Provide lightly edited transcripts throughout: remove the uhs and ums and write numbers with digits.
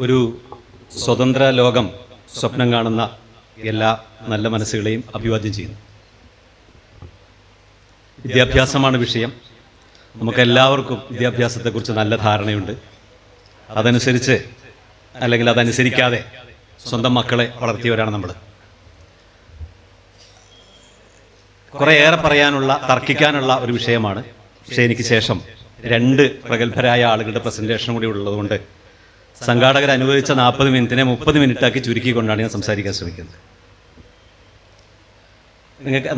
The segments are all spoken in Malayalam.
ഒരു സ്വതന്ത്ര ലോകം സ്വപ്നം കാണുന്ന എല്ലാ നല്ല മനസ്സുകളെയും അഭിവാദ്യം ചെയ്യുന്നു. വിദ്യാഭ്യാസമാണ് വിഷയം. നമുക്കെല്ലാവർക്കും വിദ്യാഭ്യാസത്തെക്കുറിച്ച് നല്ല ധാരണയുണ്ട്. അതനുസരിച്ച് അല്ലെങ്കിൽ അതനുസരിക്കാതെ സ്വന്തം മക്കളെ വളർത്തിയവരാണ് നമ്മൾ. കുറേയേറെ പറയാനുള്ള, തർക്കിക്കാനുള്ള ഒരു വിഷയമാണ്. പക്ഷേ എനിക്ക് ശേഷം രണ്ട് പ്രഗത്ഭരായ ആളുകളുടെ പ്രസൻറ്റേഷൻ കൂടി ഉള്ളതുകൊണ്ട് സംഘാടകർ അനുവദിച്ച 40 മിനിറ്റിനെ 30 മിനിറ്റാക്കി ചുരുക്കിക്കൊണ്ടാണ് ഞാൻ സംസാരിക്കാൻ ശ്രമിക്കുന്നത്.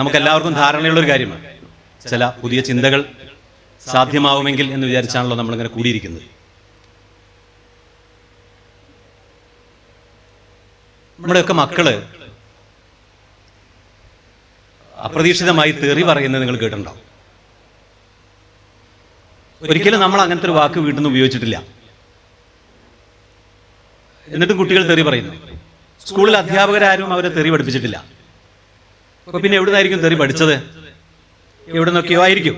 നമുക്കെല്ലാവർക്കും ധാരണയുള്ളൊരു കാര്യമാണ്, ചില പുതിയ ചിന്തകൾ സാധ്യമാവുമെങ്കിൽ എന്ന് വിചാരിച്ചാണല്ലോ നമ്മളിങ്ങനെ കൂടിയിരിക്കുന്നത്. നമ്മുടെയൊക്കെ മക്കള് അപ്രതീക്ഷിതമായി തെറി പറയുന്നത് നിങ്ങൾ കേട്ടിട്ടുണ്ടാവും. ഒരിക്കലും നമ്മൾ അങ്ങനത്തെ ഒരു വാക്ക് വീട്ടിൽ നിന്ന് ഉപയോഗിച്ചിട്ടില്ല. എന്നിട്ടും കുട്ടികൾ തെറി പറയുന്നു. സ്കൂളിൽ അധ്യാപകരാരും അവരെ തെറി പഠിപ്പിച്ചിട്ടില്ല. അപ്പൊ പിന്നെ എവിടെ നിന്നായിരിക്കും തെറി പഠിച്ചത്? എവിടെ നിന്നൊക്കെയോ ആയിരിക്കും.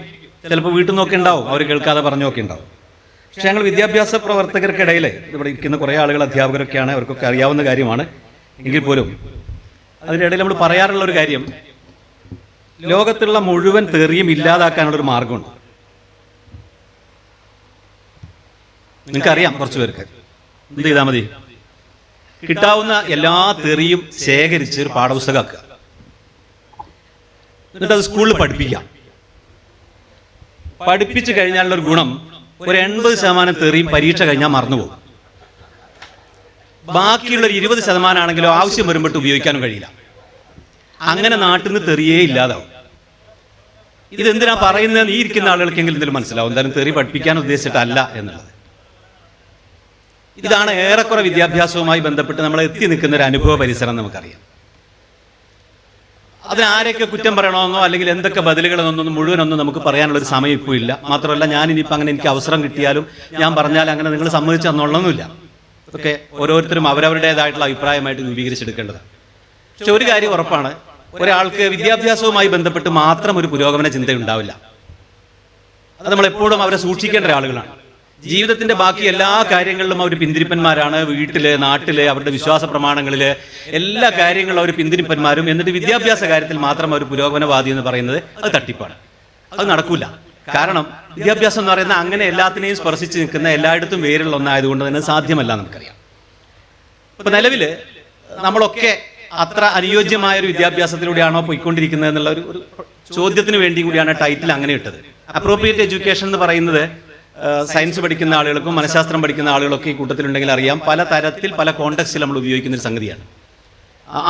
ചിലപ്പോൾ വീട്ടിൽ നിന്നൊക്കെ ഉണ്ടാവും, അവർ കേൾക്കാതെ പറഞ്ഞൊക്കെ ഉണ്ടാവും. പക്ഷെ ഞങ്ങൾ വിദ്യാഭ്യാസ പ്രവർത്തകർക്കിടയിൽ ഇവിടെ ഇരിക്കുന്ന കുറേ ആളുകൾ അധ്യാപകരൊക്കെയാണ്, അവർക്കൊക്കെ അറിയാവുന്ന കാര്യമാണ്. എങ്കിൽ പോലും അതിനിടയിൽ നമ്മൾ പറയാറുള്ള ഒരു കാര്യം, ലോകത്തുള്ള മുഴുവൻ തെറിയും ഇല്ലാതാക്കാനുള്ളൊരു മാർഗമുണ്ട്. നിങ്ങൾക്കറിയാം, കുറച്ച് പേർക്ക് എന്ത് ചെയ്താൽ മതി? കിട്ടാവുന്ന എല്ലാ തെറിയും ശേഖരിച്ച് ഒരു പാഠപുസ്തകമാക്കുക, എന്നിട്ട് അത് സ്കൂളിൽ പഠിപ്പിക്കാം. പഠിപ്പിച്ചു കഴിഞ്ഞാലുള്ളൊരു ഗുണം, ഒരു 80% തെറിയും പരീക്ഷ കഴിഞ്ഞാൽ മറന്നുപോകും. ബാക്കിയുള്ളൊരു 20% ആണെങ്കിലോ ആവശ്യം വരുമ്പോട്ട് ഉപയോഗിക്കാനും കഴിയില്ല. അങ്ങനെ നാട്ടിൽ നിന്ന് തെറിയേ ഇല്ലാതാവും. ഇതെന്തിനാ പറയുന്നതെന്ന് ഈ ഇരിക്കുന്ന ആളുകൾക്കെങ്കിലും എന്തെങ്കിലും മനസ്സിലാവും. എന്തായാലും തെറി പഠിപ്പിക്കാൻ ഉദ്ദേശിച്ചിട്ടല്ല എന്നുള്ളത്. ഇതാണ് ഏറെക്കുറെ വിദ്യാഭ്യാസവുമായി ബന്ധപ്പെട്ട് നമ്മൾ എത്തി നിൽക്കുന്ന ഒരു അനുഭവ പരിസരം നമുക്കറിയാം. അതിനാരൊക്കെ കുറ്റം പറയണമെന്നോ അല്ലെങ്കിൽ എന്തൊക്കെ ബദലുകളെന്നൊന്നും മുഴുവനൊന്നും നമുക്ക് പറയാനുള്ളൊരു സമയം ഇപ്പോൾ ഇല്ല. മാത്രമല്ല, ഞാനിനിയിപ്പോൾ അങ്ങനെ എനിക്ക് അവസരം കിട്ടിയാലും ഞാൻ പറഞ്ഞാൽ അങ്ങനെ നിങ്ങൾ സമ്മതിച്ചു തന്നോളൊന്നുമില്ല. ഇതൊക്കെ ഓരോരുത്തരും അവരവരുടേതായിട്ടുള്ള അഭിപ്രായമായിട്ട് രൂപീകരിച്ചെടുക്കേണ്ടത്. പക്ഷെ ഒരു കാര്യം ഉറപ്പാണ്, ഒരാൾക്ക് വിദ്യാഭ്യാസവുമായി ബന്ധപ്പെട്ട് മാത്രം ഒരു പുരോഗമന ചിന്തയുണ്ടാവില്ല. അത് നമ്മളെപ്പോഴും അവരെ സൂക്ഷിക്കേണ്ട ആളുകളാണ്. ജീവിതത്തിന്റെ ബാക്കി എല്ലാ കാര്യങ്ങളിലും അവർ പിന്തിരിപ്പന്മാരാണ്. വീട്ടില്, നാട്ടില്, അവരുടെ വിശ്വാസ പ്രമാണങ്ങളില് എല്ലാ കാര്യങ്ങളും അവർ പിന്തിരിപ്പന്മാരും. എന്നിട്ട് വിദ്യാഭ്യാസ കാര്യത്തിൽ മാത്രം അവർ പുരോഗമനവാദി എന്ന് പറയുന്നത് അത് തട്ടിപ്പാണ്. അത് നടക്കൂല. കാരണം വിദ്യാഭ്യാസം എന്ന് പറയുന്നത് അങ്ങനെ എല്ലാത്തിനെയും സ്പർശിച്ച് നിൽക്കുന്ന, എല്ലായിടത്തും വേരുള്ള ഒന്നായതുകൊണ്ട് തന്നെ സാധ്യമല്ല നമുക്കറിയാം. ഇപ്പൊ നിലവില് നമ്മളൊക്കെ അത്ര അനുയോജ്യമായ ഒരു വിദ്യാഭ്യാസത്തിലൂടെയാണോ പോയിക്കൊണ്ടിരിക്കുന്നത് എന്നുള്ള ഒരു ചോദ്യത്തിന് വേണ്ടി കൂടിയാണ് ടൈറ്റിൽ അങ്ങനെ ഇട്ടത്. അപ്രോപ്രിയേറ്റ് എഡ്യൂക്കേഷൻ എന്ന് പറയുന്നത് സയൻസ് പഠിക്കുന്ന ആളുകൾക്കും മനഃശാസ്ത്രം പഠിക്കുന്ന ആളുകളൊക്കെ ഈ കൂട്ടത്തിലുണ്ടെങ്കിൽ അറിയാം, പല തരത്തിൽ പല കോണ്ടെക്സ്റ്റിൽ നമ്മൾ ഉപയോഗിക്കുന്ന ഒരു സംഗതിയാണ്.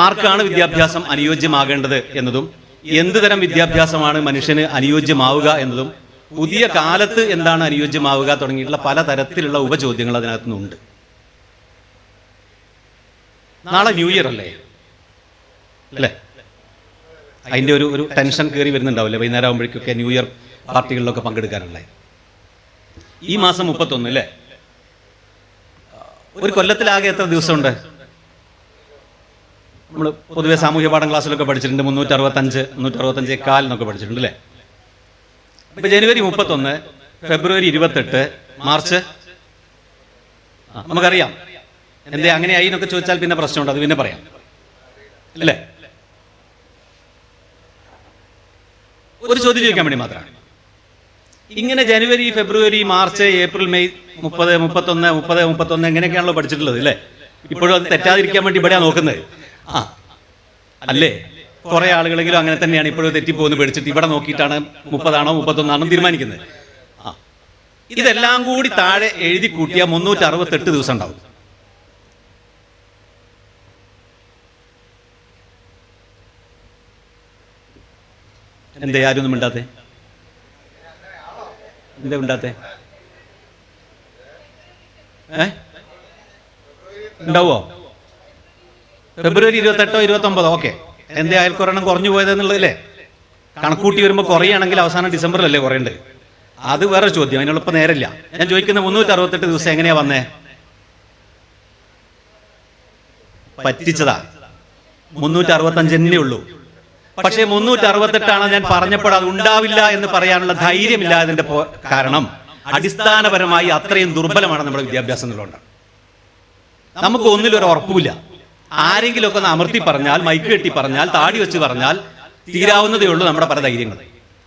ആർക്കാണ് വിദ്യാഭ്യാസം അനുയോജ്യമാകേണ്ടത് എന്നതും എന്ത് തരം വിദ്യാഭ്യാസമാണ് മനുഷ്യന് അനുയോജ്യമാവുക എന്നതും പുതിയ കാലത്ത് എന്താണ് അനുയോജ്യമാവുക തുടങ്ങിയിട്ടുള്ള പല തരത്തിലുള്ള ഉപചോദ്യങ്ങൾ അതിനകത്തുനിന്നുണ്ട്. നാളെ ന്യൂ ഇയർ അല്ലേ? അതിൻ്റെ ഒരു ടെൻഷൻ കയറി വരുന്നുണ്ടാവില്ലേ? വൈകുന്നേരം ആകുമ്പോഴേക്കൊക്കെ ന്യൂ ഇയർ പാർട്ടികളിലൊക്കെ പങ്കെടുക്കാനുള്ള ഈ മാസം 31 അല്ലേ? ഒരു കൊല്ലത്തിലാകെ എത്ര ദിവസമുണ്ട്? നമ്മൾ പൊതുവെ സാമൂഹ്യ പാഠം ക്ലാസ്സിലൊക്കെ പഠിച്ചിട്ടുണ്ട്. 365, 365 എന്നൊക്കെ പഠിച്ചിട്ടുണ്ട് അല്ലേ? ഇപ്പൊ ജനുവരി 31, ഫെബ്രുവരി 28, മാർച്ച് നമുക്കറിയാം. എന്തേ അങ്ങനെയായി എന്നൊക്കെ ചോദിച്ചാൽ പിന്നെ പ്രശ്നമുണ്ട്, അത് പിന്നെ പറയാം അല്ലേ? ഒരു ചോദ്യം ചോദിക്കാൻ വേണ്ടി മാത്രമാണ്. ഇങ്ങനെ ജനുവരി, ഫെബ്രുവരി, മാർച്ച്, ഏപ്രിൽ, മെയ് 30, 31, 30, 31 എങ്ങനെയൊക്കെയാണല്ലോ പഠിച്ചിട്ടുള്ളത് അല്ലേ? ഇപ്പോഴും അത് തെറ്റാതിരിക്കാൻ വേണ്ടി ഇവിടെയാണ് നോക്കുന്നത്. അല്ലേ? കുറെ ആളുകളെങ്കിലും അങ്ങനെ തന്നെയാണ് ഇപ്പോഴും തെറ്റിപ്പോന്ന് പേടിച്ചിട്ട് ഇവിടെ നോക്കിയിട്ടാണ് 30 ആണോ 31 ആണോ തീരുമാനിക്കുന്നത്. ഇതെല്ലാം കൂടി താഴെ എഴുതി കൂട്ടിയ 368 ദിവസം ഉണ്ടാവും. എന്തേ ആരും ഒന്നും മിണ്ടാത്തെ? എന്താ ഉണ്ടാത്തെ? ഉണ്ടാവോ? ഫെബ്രുവരി 28, 29, ഓക്കെ. എന്തേ അയൽക്കൊരെണ്ണം കുറഞ്ഞു പോയതെന്നുള്ളതല്ലേ? കണക്കൂട്ടി വരുമ്പോൾ കുറയുകയാണെങ്കിൽ അവസാനം ഡിസംബറിലല്ലേ കുറയേണ്ടത്? അത് വേറെ ചോദ്യം, അതിനുള്ളപ്പോൾ നേരമില്ല. ഞാൻ ചോദിക്കുന്നത് 368 ദിവസം എങ്ങനെയാ വന്നേ? പറ്റിച്ചതാ. 365 ഉള്ളൂ. പക്ഷേ 368 ഞാൻ പറഞ്ഞപ്പോൾ അത് ഉണ്ടാവില്ല എന്ന് പറയാനുള്ള ധൈര്യമില്ലാതിന്റെ കാരണം അടിസ്ഥാനപരമായി അത്രയും ദുർബലമാണ് നമ്മുടെ വിദ്യാഭ്യാസം എന്നുള്ളതുകൊണ്ടാണ്. നമുക്ക് ഒന്നിലൊരു ഉറപ്പില്ല. ആരെങ്കിലുമൊക്കെ ഒന്ന് അമർത്തി പറഞ്ഞാൽ, മൈക്ക് കെട്ടി പറഞ്ഞാൽ, താടി വെച്ച് പറഞ്ഞാൽ തീരാവുന്നതേ ഉള്ളൂ നമ്മുടെ പല ധൈര്യങ്ങൾ.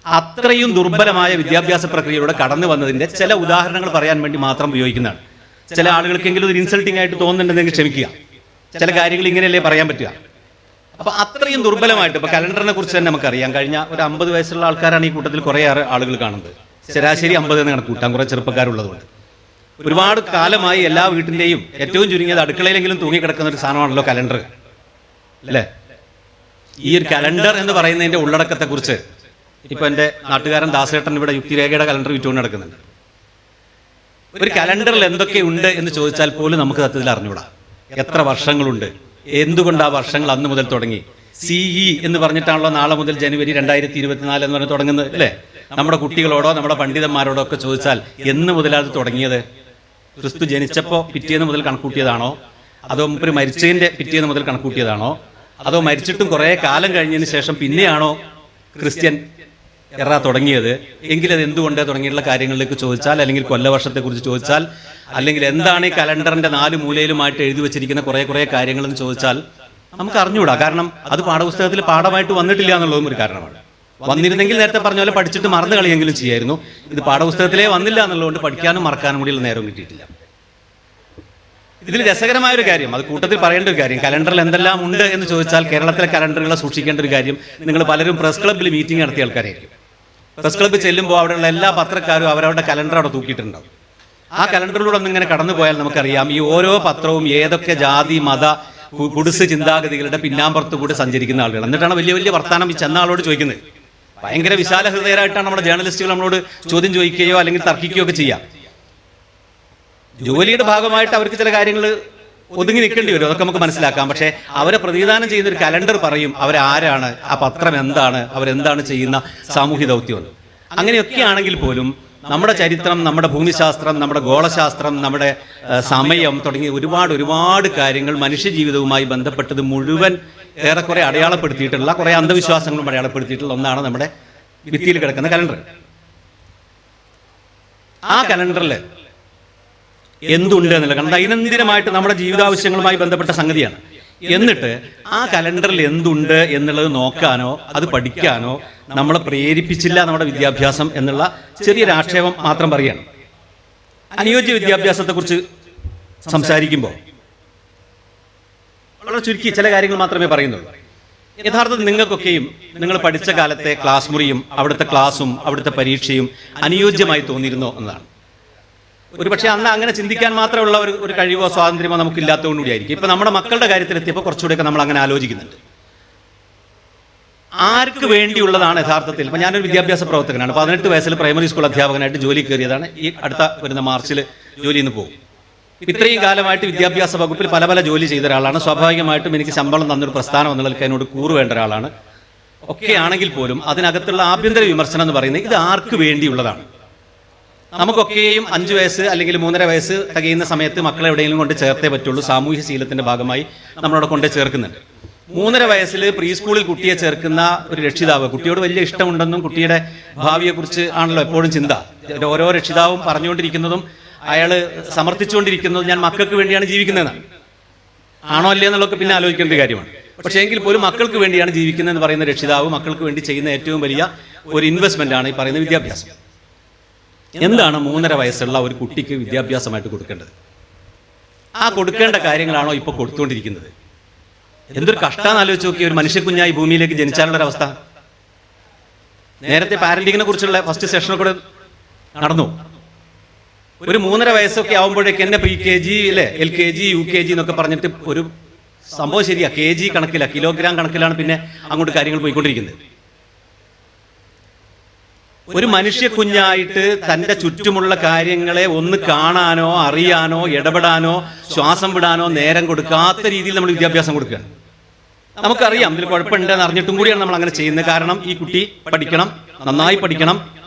അത്രയും ദുർബലമായ വിദ്യാഭ്യാസ പ്രക്രിയയിലൂടെ കടന്നു വന്നതിന്റെ ചില ഉദാഹരണങ്ങൾ പറയാൻ വേണ്ടി മാത്രം ഉപയോഗിക്കുന്നതാണ്. ചില ആളുകൾക്കെങ്കിലും ഒരു ഇൻസൾട്ടിംഗ് ആയിട്ട് തോന്നുന്നുണ്ടെങ്കിൽ ക്ഷമിക്കുക. ചില കാര്യങ്ങൾ ഇങ്ങനെയല്ലേ പറയാൻ പറ്റുക. അപ്പൊ അത്രയും ദുർബലമായിട്ട് ഇപ്പൊ കലണ്ടറിനെ കുറിച്ച് തന്നെ നമുക്കറിയാം. കഴിഞ്ഞ ഒരു 50 വയസ്സുള്ള ആൾക്കാരാണ് ഈ കൂട്ടത്തിൽ കുറേ ആളുകൾ കാണുന്നത്. ശരാശരി 50 എന്ന് കണക്കൂട്ടാൻ കുറെ ചെറുപ്പക്കാരുള്ളതുകൊണ്ട്. ഒരുപാട് കാലമായി എല്ലാ വീട്ടിന്റെയും ഏറ്റവും ചുരുങ്ങിയത് അടുക്കളയിലെങ്കിലും തൂങ്ങിക്കിടക്കുന്ന ഒരു സാധനമാണല്ലോ കലണ്ടർ, അല്ലേ? ഈ ഒരു കലണ്ടർ എന്ന് പറയുന്നതിന്റെ ഉള്ളടക്കത്തെ കുറിച്ച് ഇപ്പൊ എന്റെ നാട്ടുകാരൻ ദാസേട്ടൻ ഇവിടെ യുക്തിരേഖയുടെ കലണ്ടർ വിറ്റുകൊണ്ട് നടക്കുന്നുണ്ട്. ഒരു കലണ്ടറിൽ എന്തൊക്കെയുണ്ട് എന്ന് ചോദിച്ചാൽ പോലും നമുക്ക് സത്യത്തിൽ അറിഞ്ഞൂടാ. എത്ര വർഷങ്ങളുണ്ട്, എന്തുകൊണ്ട് ആ വർഷങ്ങൾ അന്ന് മുതൽ തുടങ്ങി, CE എന്ന് പറഞ്ഞിട്ടാണല്ലോ നാളെ മുതൽ ജനുവരി 2024 എന്ന് പറഞ്ഞ് തുടങ്ങുന്നത്, അല്ലേ? നമ്മുടെ കുട്ടികളോടോ നമ്മുടെ പണ്ഡിതന്മാരോടോ ഒക്കെ ചോദിച്ചാൽ എന്ന് മുതലാണ് തുടങ്ങിയത്? ക്രിസ്തു ജനിച്ചപ്പോൾ പിറ്റേന്ന് മുതൽ കണക്കൂട്ടിയതാണോ, അതോ മൂപ്പര് മരിച്ചതിന്റെ പിറ്റേന്ന് മുതൽ കണക്കൂട്ടിയതാണോ, അതോ മരിച്ചിട്ടും കുറേ കാലം കഴിഞ്ഞതിന് ശേഷം പിന്നെയാണോ ക്രിസ്ത്യൻ എറ തുടങ്ങിയത്? എങ്കിലത് എന്തുകൊണ്ട് തുടങ്ങിയിട്ടുള്ള കാര്യങ്ങളിലേക്ക് ചോദിച്ചാൽ, അല്ലെങ്കിൽ കൊല്ലവർഷത്തെക്കുറിച്ച് ചോദിച്ചാൽ, അല്ലെങ്കിൽ എന്താണ് ഈ കലണ്ടറിന്റെ 4 മൂലയിലുമായിട്ട് എഴുതി വെച്ചിരിക്കുന്ന കുറേ കാര്യങ്ങളെന്ന് ചോദിച്ചാൽ നമുക്ക് അറിഞ്ഞുകൂടാ. കാരണം അത് പാഠപുസ്തകത്തിൽ പാഠമായിട്ട് വന്നിട്ടില്ല എന്നുള്ളതും ഒരു കാരണമാണ്. വന്നിരുന്നെങ്കിൽ നേരത്തെ പറഞ്ഞ പോലെ പഠിച്ചിട്ട് മറന്നു കളിയെങ്കിലും ചെയ്യായിരുന്നു. ഇത് പാഠപുസ്തകത്തിലേ വന്നില്ല എന്നുള്ളതുകൊണ്ട് പഠിക്കാനും മറക്കാനും കൂടിയുള്ള നേരം കിട്ടിയിട്ടില്ല. ഇതിൽ രസകരമായ ഒരു കാര്യം, അത് കൂട്ടത്തിൽ പറയേണ്ട ഒരു കാര്യം, കലണ്ടറിൽ എന്തെല്ലാം ഉണ്ട് എന്ന് ചോദിച്ചാൽ കേരളത്തിലെ കലണ്ടറുകളെ സൂക്ഷിക്കേണ്ട ഒരു കാര്യം, നിങ്ങൾ പലരും പ്രസ് ക്ലബ്ബിൽ മീറ്റിംഗ് നടത്തിയ ആൾക്കാരായിരിക്കും. പ്രസ് ക്ലബ്ബ് ചെല്ലുമ്പോൾ അവിടെയുള്ള എല്ലാ പത്രക്കാരും അവരവരുടെ കലണ്ടർ അവിടെ തൂക്കിയിട്ടുണ്ടാവും. ആ കലണ്ടറിലൂടെ ഒന്ന് ഇങ്ങനെ കടന്നു പോയാൽ നമുക്കറിയാം ഈ ഓരോ പത്രവും ഏതൊക്കെ ജാതി മത കുടിസ് ചിന്താഗതികളുടെ പിന്നാമ്പുറത്ത് കൂടി സഞ്ചരിക്കുന്ന ആളുകൾ. എന്നിട്ടാണ് വലിയ വലിയ വർത്താനം ഈ ചെന്ന ആളോട് ചോദിക്കുന്നത്. ഭയങ്കര വിശാല ഹൃദയരായിട്ടാണ് നമ്മുടെ ജേർണലിസ്റ്റുകൾ നമ്മളോട് ചോദ്യം ചോദിക്കുകയോ അല്ലെങ്കിൽ തർക്കിക്കുകയോ ഒക്കെ ചെയ്യാം. ജോലിയുടെ ഭാഗമായിട്ട് അവർക്ക് ചില കാര്യങ്ങൾ ഒതുങ്ങി നിൽക്കേണ്ടി വരും, അതൊക്കെ നമുക്ക് മനസ്സിലാക്കാം. പക്ഷേ അവരെ പ്രതിദാനം ചെയ്യുന്ന ഒരു കലണ്ടർ പറയും അവരാരാണ്, ആ പത്രം എന്താണ്, അവരെന്താണ് ചെയ്യുന്ന സാമൂഹ്യ ദൗത്യം. അങ്ങനെയൊക്കെ ആണെങ്കിൽ പോലും നമ്മുടെ ചരിത്രം, നമ്മുടെ ഭൂമിശാസ്ത്രം, നമ്മുടെ ഗോളശാസ്ത്രം, നമ്മുടെ സമയം തുടങ്ങിയ ഒരുപാട് കാര്യങ്ങൾ മനുഷ്യജീവിതവുമായി ബന്ധപ്പെട്ടത് മുഴുവൻ ഏറെക്കുറെ അടയാളപ്പെടുത്തിയിട്ടുള്ള കുറേ അന്ധവിശ്വാസങ്ങളും അടയാളപ്പെടുത്തിയിട്ടുള്ള ഒന്നാണ് നമ്മുടെ ഭിത്തിയിൽ കിടക്കുന്ന കലണ്ടർ. ആ കലണ്ടറിൽ എന്തുണ്ട് എന്നുള്ള, കാരണം ദൈനംദിനമായിട്ട് നമ്മുടെ ജീവിതാവശ്യങ്ങളുമായി ബന്ധപ്പെട്ട സംഗതിയാണ്. എന്നിട്ട് ആ കലണ്ടറിൽ എന്തുണ്ട് എന്നുള്ളത് നോക്കാനോ അത് പഠിക്കാനോ നമ്മളെ പ്രേരിപ്പിച്ചില്ല നമ്മുടെ വിദ്യാഭ്യാസം എന്നുള്ള ചെറിയൊരു ആക്ഷേപം മാത്രം പറയുകയാണ്. അനുയോജ്യ വിദ്യാഭ്യാസത്തെക്കുറിച്ച് സംസാരിക്കുമ്പോൾ വളരെ ചുരുക്കി ചില കാര്യങ്ങൾ മാത്രമേ പറയുന്നുള്ളൂ. യഥാർത്ഥത്തിൽ നിങ്ങൾക്കൊക്കെയും നിങ്ങൾ പഠിച്ച കാലത്തെ ക്ലാസ് മുറിയും അവിടുത്തെ ക്ലാസ്സും അവിടുത്തെ പരീക്ഷയും അനുയോജ്യമായി തോന്നിയിരുന്നോ എന്നതാണ്. ഒരുപക്ഷെ അന്ന് അങ്ങനെ ചിന്തിക്കാൻ മാത്രമുള്ള ഒരു കഴിവോ സ്വാതന്ത്ര്യമോ നമുക്കില്ലാത്തതുകൊണ്ടുകൂടിയായിരിക്കും. ഇപ്പൊ നമ്മുടെ മക്കളുടെ കാര്യത്തിലെത്തിയപ്പോൾ കുറച്ചുകൂടെയൊക്കെ നമ്മൾ അങ്ങനെ ആലോചിക്കുന്നുണ്ട്. ആർക്ക് വേണ്ടിയുള്ളതാണ് യഥാർത്ഥത്തിൽ? ഇപ്പൊ ഞാനൊരു വിദ്യാഭ്യാസ പ്രവർത്തകനാണ്. 18 വയസ്സിൽ പ്രൈമറി സ്കൂൾ അധ്യാപകനായിട്ട് ജോലി കയറിയതാണ്. ഈ അടുത്ത വരുന്ന മാർച്ചിൽ ജോലിയിൽ നിന്ന് പോകും. ഇത്രയും കാലമായിട്ട് വിദ്യാഭ്യാസ വകുപ്പിൽ പല ജോലി ചെയ്ത ഒരാളാണ്. സ്വാഭാവികമായിട്ടും എനിക്ക് ശമ്പളം തന്നൊരു പ്രസ്ഥാനം എന്നുള്ളതിൽ എന്നോട് കൂറ് വേണ്ട ഒരാളാണ്. ഒക്കെ ആണെങ്കിൽ പോലും അതിനകത്തുള്ള ആഭ്യന്തര വിമർശനം എന്ന് പറയുന്നത് ഇത് ആർക്ക് വേണ്ടിയുള്ളതാണ്? നമുക്കൊക്കെയും 5 വയസ്സ് അല്ലെങ്കിൽ 3.5 വയസ്സ് തികയുന്ന സമയത്ത് മക്കളെ എവിടെയെങ്കിലും കൊണ്ട് ചേർത്തേ പറ്റുള്ളൂ. സാമൂഹ്യ ശീലത്തിന്റെ ഭാഗമായി നമ്മളവിടെ കൊണ്ടേ ചേർക്കുന്നുണ്ട്. 3.5 വയസ്സിൽ പ്രീ സ്കൂളിൽ കുട്ടിയെ ചേർക്കുന്ന ഒരു രക്ഷിതാവ്, കുട്ടിയോട് വലിയ ഇഷ്ടമുണ്ടെന്നും കുട്ടിയുടെ ഭാവിയെക്കുറിച്ച് ആണല്ലോ എപ്പോഴും ചിന്ത. ഓരോ രക്ഷിതാവും പറഞ്ഞുകൊണ്ടിരിക്കുന്നതും അയാൾ സമർത്ഥിച്ചുകൊണ്ടിരിക്കുന്നതും ഞാൻ മക്കൾക്ക് വേണ്ടിയാണ് ജീവിക്കുന്നതെന്നാണ്. ആണോ അല്ലേ എന്നുള്ളതൊക്കെ പിന്നെ ആലോചിക്കേണ്ട കാര്യമാണ്. പക്ഷേ എങ്കിൽ പോലും മക്കൾക്ക് വേണ്ടിയാണ് ജീവിക്കുന്നതെന്ന് പറയുന്ന രക്ഷിതാവ് മക്കൾക്ക് വേണ്ടി ചെയ്യുന്ന ഏറ്റവും വലിയ ഒരു ഇൻവെസ്റ്റ്മെന്റ് ആണ് ഈ പറയുന്ന വിദ്യാഭ്യാസം. എന്താണ് 3.5 വയസ്സുള്ള ഒരു കുട്ടിക്ക് വിദ്യാഭ്യാസമായിട്ട് കൊടുക്കേണ്ടത്? ആ കൊടുക്കേണ്ട കാര്യങ്ങളാണോ ഇപ്പോൾ കൊടുത്തുകൊണ്ടിരിക്കുന്നത്? എന്തൊരു കഷ്ടാന്ന് ആലോചിച്ച് നോക്കി. ഒരു മനുഷ്യക്കുഞ്ഞായി ഭൂമിയിലേക്ക് ജനിച്ചാലുള്ളൊരവസ്ഥ. നേരത്തെ പാരന്റിങ്ങിനെ കുറിച്ചുള്ള ഫസ്റ്റ് സെഷനൊക്കെ കൂടെ നടന്നു. ഒരു 3.5 വയസ്സൊക്കെ ആവുമ്പോഴേക്ക് എന്നെ PKG അല്ലേ, LKG UKG എന്നൊക്കെ പറഞ്ഞിട്ട് ഒരു സംഭവം ശരിയാ, KG കണക്കില, കിലോഗ്രാം കണക്കിലാണ് പിന്നെ അങ്ങോട്ട് കാര്യങ്ങൾ പോയിക്കൊണ്ടിരിക്കുന്നത്. ഒരു മനുഷ്യ കുഞ്ഞായിട്ട് തൻ്റെ ചുറ്റുമുള്ള കാര്യങ്ങളെ ഒന്ന് കാണാനോ അറിയാനോ ഇടപെടാനോ ശ്വാസം വിടാനോ നേരം കൊടുക്കാത്ത രീതിയിൽ നമ്മൾ വിദ്യാഭ്യാസം കൊടുക്കുകയാണ്. നമുക്കറിയാം ഇതിൽ കുഴപ്പമുണ്ടെന്ന് അറിഞ്ഞിട്ടും കൂടിയാണ് നമ്മൾ അങ്ങനെ ചെയ്യുന്നത്. കാരണം ഈ കുട്ടി പഠിക്കണം, നന്നായി പഠിക്കണം,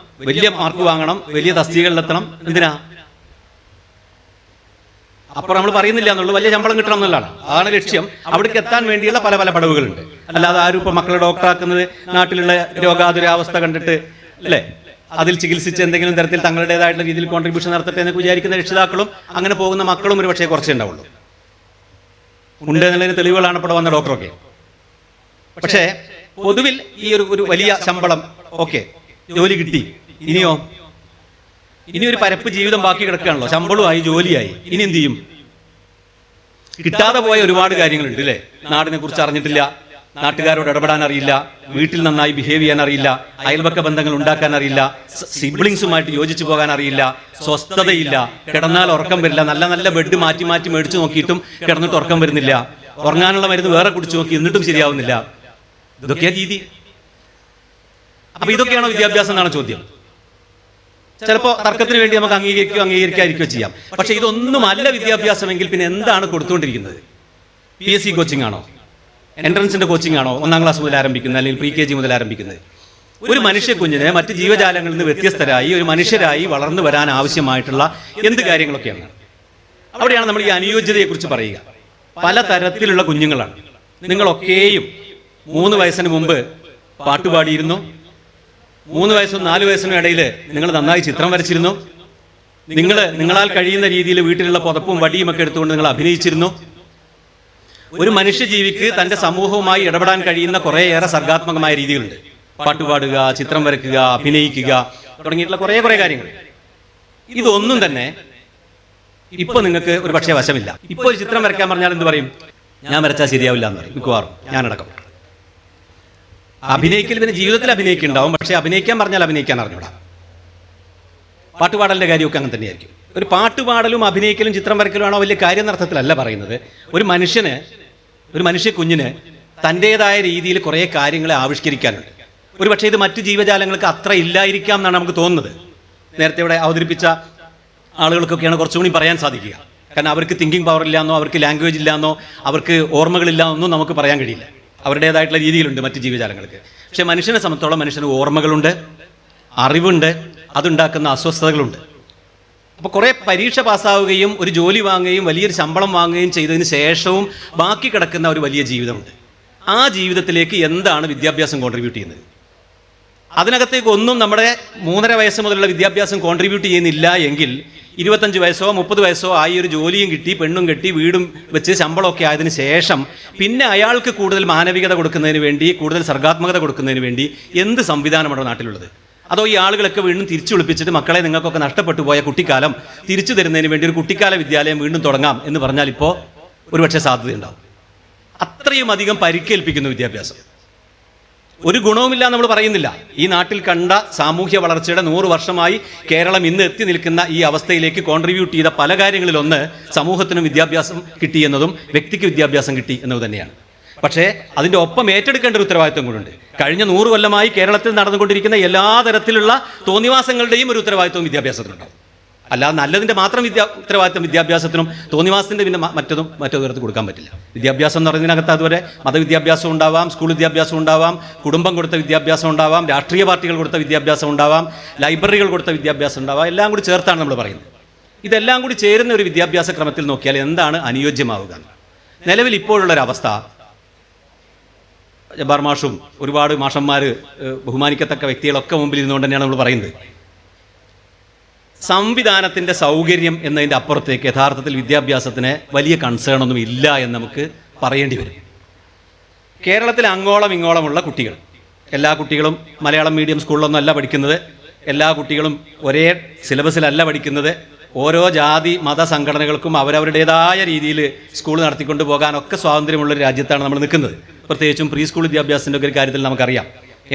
വലിയ മാർക്ക് വാങ്ങണം, വലിയ തസ്തികകളിലെത്തണം. എന്തിനാ? അപ്പോൾ നമ്മൾ പറയുന്നില്ല എന്നുള്ളൂ, വലിയ ശമ്പളം കിട്ടണം എന്നുള്ളതാണ്. അതാണ് ലക്ഷ്യം. അവിടേക്ക് എത്താൻ വേണ്ടിയുള്ള പല പടവുകളുണ്ട്. അല്ലാതെ ആരും ഇപ്പൊ മക്കളെ ഡോക്ടറാക്കുന്നത് നാട്ടിലുള്ള രോഗാതുരാവസ്ഥ കണ്ടിട്ട് അല്ലേ, അതിൽ ചികിത്സിച്ച് എന്തെങ്കിലും തരത്തിൽ തങ്ങളുടേതായിട്ടുള്ള രീതിയിൽ കോൺട്രിബ്യൂഷൻ നടത്തട്ടെ എന്ന് വിചാരിക്കുന്ന രക്ഷിതാക്കളും അങ്ങനെ പോകുന്ന മക്കളും ഒരു പക്ഷേ കുറച്ചേ ഉണ്ടാവുള്ളൂ. ഉണ്ട് എന്നുള്ളതിന് തെളിവുകളാണ് ഇപ്പോൾ വന്ന ഡോക്ടറൊക്കെ. പക്ഷേ പൊതുവിൽ ഈ ഒരു വലിയ ശമ്പളം, ഓക്കെ, ജോലി കിട്ടി, ഇനിയോ ഇനി ഒരു പരപ്പ് ജീവിതം ബാക്കി കിടക്കുകയാണല്ലോ. ശമ്പളമായി, ജോലിയായി, ഇനി എന്ത് ചെയ്യും? കിട്ടാതെ പോയ ഒരുപാട് കാര്യങ്ങളുണ്ട് അല്ലേ? നാടിനെ കുറിച്ച് അറിഞ്ഞിട്ടില്ല, നാട്ടുകാരോട് ഇടപെടാൻ അറിയില്ല, വീട്ടിൽ നന്നായി ബിഹേവ് ചെയ്യാൻ അറിയില്ല, അയൽപക്ക ബന്ധങ്ങൾ ഉണ്ടാക്കാൻ അറിയില്ല, സിബ്ലിങ്സുമായിട്ട് യോജിച്ചു പോകാൻ അറിയില്ല, സ്വസ്ഥതയില്ല, കിടന്നാൽ ഉറക്കം വരില്ല, നല്ല നല്ല ബെഡ് മാറ്റി മാറ്റി മേടിച്ചു നോക്കിയിട്ടും കിടന്നിട്ട് ഉറക്കം വരുന്നില്ല, ഉറങ്ങാനുള്ള മരുന്ന് വേറെ കുടിച്ചു നോക്കി എന്നിട്ടും ശരിയാവുന്നില്ല. ഇതൊക്കെയാ രീതി. അപ്പൊ ഇതൊക്കെയാണോ വിദ്യാഭ്യാസം എന്നാണ് ചോദ്യം. ചിലപ്പോൾ തർക്കത്തിന് വേണ്ടി നമുക്ക് അംഗീകരിക്കാതിരിക്കുകയോ ചെയ്യാം. പക്ഷെ ഇതൊന്നുമല്ല വിദ്യാഭ്യാസമെങ്കിൽ പിന്നെ എന്താണ് കൊടുത്തുകൊണ്ടിരിക്കുന്നത്? PSC കോച്ചിങ് ആണോ? എൻട്രൻസിന്റെ കോച്ചിങ് ആണോ 1ാം ക്ലാസ് മുതൽ ആരംഭിക്കുന്നത്, അല്ലെങ്കിൽ PKG മുതൽ ആരംഭിക്കുന്നത്? ഒരു മനുഷ്യ കുഞ്ഞിനെ മറ്റ് ജീവജാലങ്ങളിൽ നിന്ന് വ്യത്യസ്തരായി ഒരു മനുഷ്യരായി വളർന്നു വരാൻ ആവശ്യമായിട്ടുള്ള എന്ത് കാര്യങ്ങളൊക്കെയാണ്? അവിടെയാണ് നമ്മൾ ഈ അനുയോജ്യതയെക്കുറിച്ച് പറയുക. പല തരത്തിലുള്ള കുഞ്ഞുങ്ങളാണ്. നിങ്ങളൊക്കെയും 3 വയസ്സിന് മുമ്പ് പാട്ടുപാടിയിരുന്നു. 3 വയസ്സും 4 വയസ്സിനും ഇടയിൽ നിങ്ങൾ നന്നായി ചിത്രം വരച്ചിരുന്നു. നിങ്ങളാൽ കഴിയുന്ന രീതിയിൽ വീട്ടിലുള്ള പുതപ്പും വടിയും ഒക്കെ എടുത്തുകൊണ്ട് നിങ്ങൾ അഭിനയിച്ചിരുന്നു. ഒരു മനുഷ്യജീവിക്ക് തൻ്റെ സമൂഹവുമായി ഇടപെടാൻ കഴിയുന്ന കുറേയേറെ സർഗാത്മകമായ രീതികളുണ്ട്. പാട്ടുപാടുക, ചിത്രം വരയ്ക്കുക, അഭിനയിക്കുക തുടങ്ങിയിട്ടുള്ള കുറേ കാര്യങ്ങൾ. ഇതൊന്നും തന്നെ ഇപ്പൊ നിങ്ങൾക്ക് ഒരു പക്ഷേ വശമില്ല. ഇപ്പോൾ ഒരു ചിത്രം വരയ്ക്കാൻ പറഞ്ഞാൽ എന്ത് പറയും? ഞാൻ വരച്ചാൽ ശരിയാവില്ല എന്ന് പറയും മിക്കവാറും, ഞാനടക്കം. അഭിനയിക്കൽ പിന്നെ ജീവിതത്തിൽ അഭിനയിക്കുന്നുണ്ടാവും, പക്ഷെ അഭിനയിക്കാൻ പറഞ്ഞാൽ അഭിനയിക്കാൻ അറിഞ്ഞൂടാ. പാട്ടുപാടലിന്റെ കാര്യമൊക്കെ അങ്ങനെ തന്നെയായിരിക്കും. ഒരു പാട്ടുപാടലും അഭിനയിക്കലും ചിത്രം വരയ്ക്കലും ആണോ വലിയ കാര്യനർത്ഥത്തിലല്ല പറയുന്നത്. ഒരു മനുഷ്യ കുഞ്ഞിന് തൻ്റെതായ രീതിയിൽ കുറേ കാര്യങ്ങളെ ആവിഷ്കരിക്കാനുണ്ട്. ഒരു പക്ഷേ ഇത് മറ്റു ജീവജാലങ്ങൾക്ക് അത്ര ഇല്ലായിരിക്കാം എന്നാണ് നമുക്ക് തോന്നുന്നത്. നേരത്തെ ഇവിടെ അവതരിപ്പിച്ച ആളുകൾക്കൊക്കെയാണ് കുറച്ചുകൂടി പറയാൻ സാധിക്കുക. കാരണം അവർക്ക് തിങ്കിങ് പവർ ഇല്ലാന്നോ, അവർക്ക് ലാംഗ്വേജ് ഇല്ലാന്നോ, അവർക്ക് ഓർമ്മകളില്ലാന്നൊന്നും നമുക്ക് പറയാൻ കഴിയില്ല. അവരുടേതായിട്ടുള്ള രീതിയിലുണ്ട് മറ്റ് ജീവജാലങ്ങൾക്ക്. പക്ഷെ മനുഷ്യനെ സംബന്ധിച്ചോളം മനുഷ്യന് ഓർമ്മകളുണ്ട്, അറിവുണ്ട്, അതുണ്ടാക്കുന്ന അസ്വസ്ഥതകളുണ്ട്. അപ്പോൾ കുറേ പരീക്ഷ പാസ്സാവുകയും ഒരു ജോലി വാങ്ങുകയും വലിയൊരു ശമ്പളം വാങ്ങുകയും ചെയ്തതിന് ശേഷവും ബാക്കി കിടക്കുന്ന ഒരു വലിയ ജീവിതമുണ്ട്. ആ ജീവിതത്തിലേക്ക് എന്താണ് വിദ്യാഭ്യാസം കോൺട്രിബ്യൂട്ട് ചെയ്യുന്നത്? അതിനകത്തേക്ക് ഒന്നും നമ്മുടെ 3.5 വയസ്സ് മുതലുള്ള വിദ്യാഭ്യാസം കോൺട്രിബ്യൂട്ട് ചെയ്യുന്നില്ല എങ്കിൽ 25 വയസ്സോ 30 വയസ്സോ ആയി ഒരു ജോലിയും കിട്ടി, പെണ്ണും കെട്ടി, വീടും വെച്ച് ശമ്പളമൊക്കെ ആയതിനു ശേഷം പിന്നെ അയാൾക്ക് കൂടുതൽ മാനവികത കൊടുക്കുന്നതിന് വേണ്ടി, കൂടുതൽ സർഗാത്മകത കൊടുക്കുന്നതിന് വേണ്ടി എന്ത് സംവിധാനമാണ് നാട്ടിലുള്ളത്? അതോ ഈ ആളുകളൊക്കെ വീണ്ടും തിരിച്ചു വിളിപ്പിച്ചിട്ട് മക്കളെ നിങ്ങൾക്കൊക്കെ നഷ്ടപ്പെട്ടു പോയ കുട്ടിക്കാലം തിരിച്ചു തരുന്നതിന് വേണ്ടി ഒരു കുട്ടിക്കാല വിദ്യാലയം വീണ്ടും തുടങ്ങാം എന്ന് പറഞ്ഞാൽ ഇപ്പോൾ ഒരുപക്ഷെ സാധ്യതയുണ്ടാവും. അത്രയും അധികം പരിക്കേൽപ്പിക്കുന്നു വിദ്യാഭ്യാസം. ഒരു ഗുണവുമില്ല നമ്മൾ പറയുന്നില്ല. ഈ നാട്ടിൽ കണ്ട സാമൂഹ്യ വളർച്ചയുടെ 100 വർഷമായി കേരളം ഇന്ന് എത്തി നിൽക്കുന്ന ഈ അവസ്ഥയിലേക്ക് കോൺട്രിബ്യൂട്ട് ചെയ്ത പല കാര്യങ്ങളിലൊന്ന് സമൂഹത്തിനും വിദ്യാഭ്യാസം കിട്ടി എന്നതും വ്യക്തിക്ക് വിദ്യാഭ്യാസം കിട്ടി എന്നത് തന്നെയാണ്. പക്ഷേ അതിൻ്റെ ഒപ്പം ഏറ്റെടുക്കേണ്ട ഒരു ഉത്തരവാദിത്വം കൂടെ ഉണ്ട്. കഴിഞ്ഞ 100 കൊല്ലമായി കേരളത്തിൽ നടന്നുകൊണ്ടിരിക്കുന്ന എല്ലാ തരത്തിലുള്ള തോന്നിവാസങ്ങളുടെയും ഒരു ഉത്തരവാദിത്വം വിദ്യാഭ്യാസത്തിനുണ്ടാവും. അല്ലാതെ നല്ലതിൻ്റെ മാത്രം ഉത്തരവാദിത്വം വിദ്യാഭ്യാസത്തിനും തോന്നിവാസത്തിൻ്റെ പിന്നെ മറ്റൊരു ഉയർത്തി കൊടുക്കാൻ പറ്റില്ല. വിദ്യാഭ്യാസം എന്ന് പറയുന്നതിനകത്ത് അതുവരെ മതവിദ്യാഭ്യാസം ഉണ്ടാവാം, സ്കൂൾ വിദ്യാഭ്യാസം ഉണ്ടാവാം, കുടുംബം കൊടുത്ത വിദ്യാഭ്യാസം ഉണ്ടാവാം, രാഷ്ട്രീയ പാർട്ടികൾ കൊടുത്ത വിദ്യാഭ്യാസം ഉണ്ടാവാം, ലൈബ്രറികൾ കൊടുത്ത വിദ്യാഭ്യാസം ഉണ്ടാവാം. എല്ലാം കൂടി ചേർത്താണ് നമ്മൾ പറയുന്നത്. ഇതെല്ലാം കൂടി ചേരുന്ന ഒരു വിദ്യാഭ്യാസ ക്രമത്തിൽ നോക്കിയാൽ എന്താണ് അനുയോജ്യമാവുക? നിലവിൽ ഇപ്പോഴുള്ളൊരവസ്ഥ, ജബ്ബാർ മാഷും ഒരുപാട് മാഷന്മാർ, ബഹുമാനിക്കത്തക്ക വ്യക്തികളൊക്കെ മുമ്പിൽ ഇരുന്നുകൊണ്ട് തന്നെയാണ് നമ്മൾ പറയുന്നത്. സംവിധാനത്തിൻ്റെ സൗകര്യം എന്നതിൻ്റെ അപ്പുറത്തേക്ക് യഥാർത്ഥത്തിൽ വിദ്യാഭ്യാസത്തിന് വലിയ കൺസേൺ ഒന്നും ഇല്ല എന്ന് നമുക്ക് പറയേണ്ടി വരും. കേരളത്തിൽ അങ്ങോളം ഇങ്ങോളമുള്ള കുട്ടികൾ, എല്ലാ കുട്ടികളും മലയാളം മീഡിയം സ്കൂളിലൊന്നും അല്ല പഠിക്കുന്നത്, എല്ലാ കുട്ടികളും ഒരേ സിലബസിലല്ല പഠിക്കുന്നത്. ഓരോ ജാതി മത സംഘടനകൾക്കും അവരവരുടേതായ രീതിയിൽ സ്കൂൾ നടത്തിക്കൊണ്ട് പോകാനൊക്കെ സ്വാതന്ത്ര്യമുള്ളൊരു രാജ്യത്താണ് നമ്മൾ നിൽക്കുന്നത്. പ്രത്യേകിച്ചും പ്രീ സ്കൂൾ വിദ്യാഭ്യാസത്തിൻ്റെ ഒക്കെ ഒരു കാര്യത്തിൽ നമുക്കറിയാം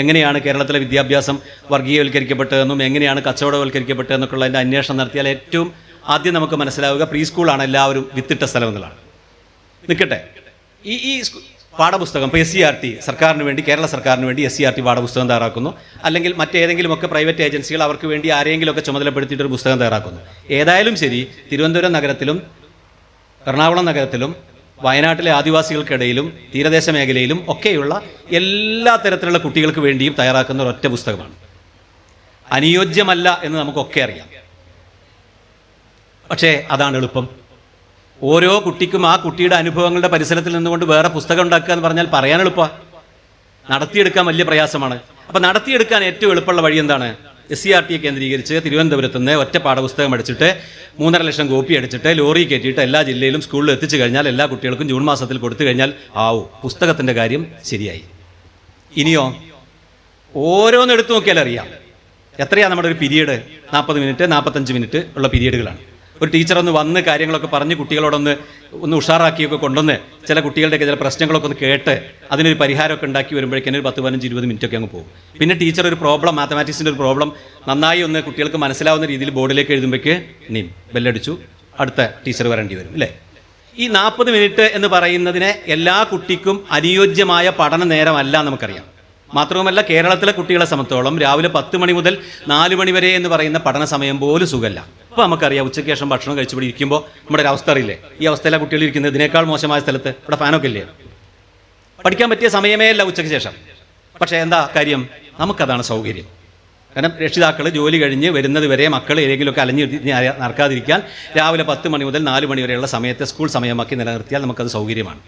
എങ്ങനെയാണ് കേരളത്തിലെ വിദ്യാഭ്യാസം വർഗീയവൽക്കരിക്കപ്പെട്ടതെന്നും എങ്ങനെയാണ് കച്ചവടവൽക്കരിക്കപ്പെട്ടതെന്നൊക്കെയുള്ള അതിൻ്റെ അന്വേഷണം നടത്തിയാൽ ഏറ്റവും ആദ്യം നമുക്ക് മനസ്സിലാവുക പ്രീ സ്കൂളാണ് എല്ലാവരും വിത്തിട്ട സ്ഥലം എന്നുള്ളതാണ്. നിൽക്കട്ടെ, ഈ പാഠപുസ്തകം ഇപ്പോൾ SCERT സർക്കാരിന് വേണ്ടി, കേരള സർക്കാരിന് വേണ്ടി SCERT പാഠപുസ്തകം തയ്യാറാക്കുന്നു, അല്ലെങ്കിൽ മറ്റേതെങ്കിലുമൊക്കെ പ്രൈവറ്റ് ഏജൻസികൾ അവർക്ക് വേണ്ടി ആരെങ്കിലുമൊക്കെ ചുമതലപ്പെടുത്തിയിട്ടൊരു പുസ്തകം തയ്യാറാക്കുന്നു. ഏതായാലും ശരി, തിരുവനന്തപുരം നഗരത്തിലും എറണാകുളം നഗരത്തിലും വയനാട്ടിലെ ആദിവാസികൾക്കിടയിലും തീരദേശ മേഖലയിലും ഒക്കെയുള്ള എല്ലാ തരത്തിലുള്ള കുട്ടികൾക്ക് വേണ്ടിയും തയ്യാറാക്കുന്ന ഒരൊറ്റ പുസ്തകമാണ്. അനുയോജ്യമല്ല എന്ന് നമുക്കൊക്കെ അറിയാം. പക്ഷേ അതാണ് എളുപ്പം. ഓരോ കുട്ടിക്കും ആ കുട്ടിയുടെ അനുഭവങ്ങളുടെ പരിസരത്തിൽ നിന്നുകൊണ്ട് വേറെ പുസ്തകം ഉണ്ടാക്കുക എന്ന് പറഞ്ഞാൽ പറയാൻ എളുപ്പമാണ്, നടത്തിയെടുക്കാൻ വലിയ പ്രയാസമാണ്. അപ്പം നടത്തിയെടുക്കാൻ ഏറ്റവും എളുപ്പമുള്ള വഴി എന്താണ്? SCRT കേന്ദ്രീകരിച്ച് തിരുവനന്തപുരത്ത് നിന്ന് ഒറ്റ പാഠപുസ്തകം അടിച്ചിട്ട് 3.5 ലക്ഷം കോപ്പി അടിച്ചിട്ട് ലോറി കയറ്റിയിട്ട് എല്ലാ ജില്ലയിലും സ്കൂളിൽ എത്തിച്ചു കഴിഞ്ഞാൽ എല്ലാ കുട്ടികൾക്കും ജൂൺ മാസത്തിൽ കൊടുത്തു കഴിഞ്ഞാൽ പുസ്തകത്തിൻ്റെ കാര്യം ശരിയായി. ഇനിയോ ഓരോന്നെടുത്ത് നോക്കിയാൽ അറിയാം എത്രയാണ് നമ്മുടെ ഒരു പീരീഡ്. 40 മിനിറ്റ് 45 മിനിറ്റ് ഉള്ള പീരീഡുകളാണ്. ഒരു ടീച്ചർ ഒന്ന് വന്ന് കാര്യങ്ങളൊക്കെ പറഞ്ഞ് കുട്ടികളോടൊന്ന് ഉഷാറാക്കിയൊക്കെ കൊണ്ടുവന്ന് ചില കുട്ടികളുടെയൊക്കെ ചില പ്രശ്നങ്ങളൊക്കെ ഒന്ന് കേട്ട് അതിനൊരു പരിഹാരമൊക്കെ ഉണ്ടാക്കി വരുമ്പോഴേക്കും ഒരു 10, 15, 20 മിനിറ്റൊക്കെ അങ്ങ് പോകും. പിന്നെ ടീച്ചർ ഒരു പ്രോബ്ലം, മാത്തമാറ്റിക്സിൻ്റെ ഒരു പ്രോബ്ലം നന്നായി ഒന്ന് കുട്ടികൾക്ക് മനസ്സിലാവുന്ന രീതിയിൽ ബോർഡിലേക്ക് എഴുതുമ്പോഴേക്ക് ബെല്ലടിച്ചു, അടുത്ത ടീച്ചർ വരേണ്ടി വരും അല്ലേ. ഈ 40 മിനിറ്റ് എന്ന് പറയുന്നതിനെ എല്ലാ കുട്ടിക്കും അനുയോജ്യമായ പഠന നേരമല്ല നമുക്കറിയാം. മാത്രവുമല്ല കേരളത്തിലെ കുട്ടികളെ സംബന്ധിച്ചോളം രാവിലെ 10 മണി മുതൽ 4 മണി വരെ എന്ന് പറയുന്ന പഠന സമയം പോലും സുഖമല്ല. അപ്പോൾ നമുക്കറിയാം ഉച്ചയ്ക്ക് ശേഷം ഭക്ഷണം കഴിച്ചുപിടി ഇരിക്കുമ്പോൾ നമ്മുടെ ഒരു അവസ്ഥ അറിയില്ലേ, ഈ അവസ്ഥയിലെ കുട്ടികൾ ഇരിക്കുന്നത് ഇതിനേക്കാൾ മോശമായ സ്ഥലത്ത് ഇവിടെ ഫാനൊക്കെ ഇല്ലേ, പഠിക്കാൻ പറ്റിയ സമയമേ അല്ല ഉച്ചയ്ക്ക് ശേഷം. പക്ഷേ എന്താ കാര്യം, നമുക്കതാണ് സൗകര്യം. കാരണം രക്ഷിതാക്കൾ ജോലി കഴിഞ്ഞ് വരുന്നത് വരെ മക്കൾ ഏതെങ്കിലുമൊക്കെ അലഞ്ഞ് നടക്കാതിരിക്കാൻ രാവിലെ 10 മണി മുതൽ 4 മണി വരെയുള്ള സമയത്തെ സ്കൂൾ സമയമാക്കി നിലനിർത്തിയാൽ നമുക്കത് സൗകര്യമാണ്.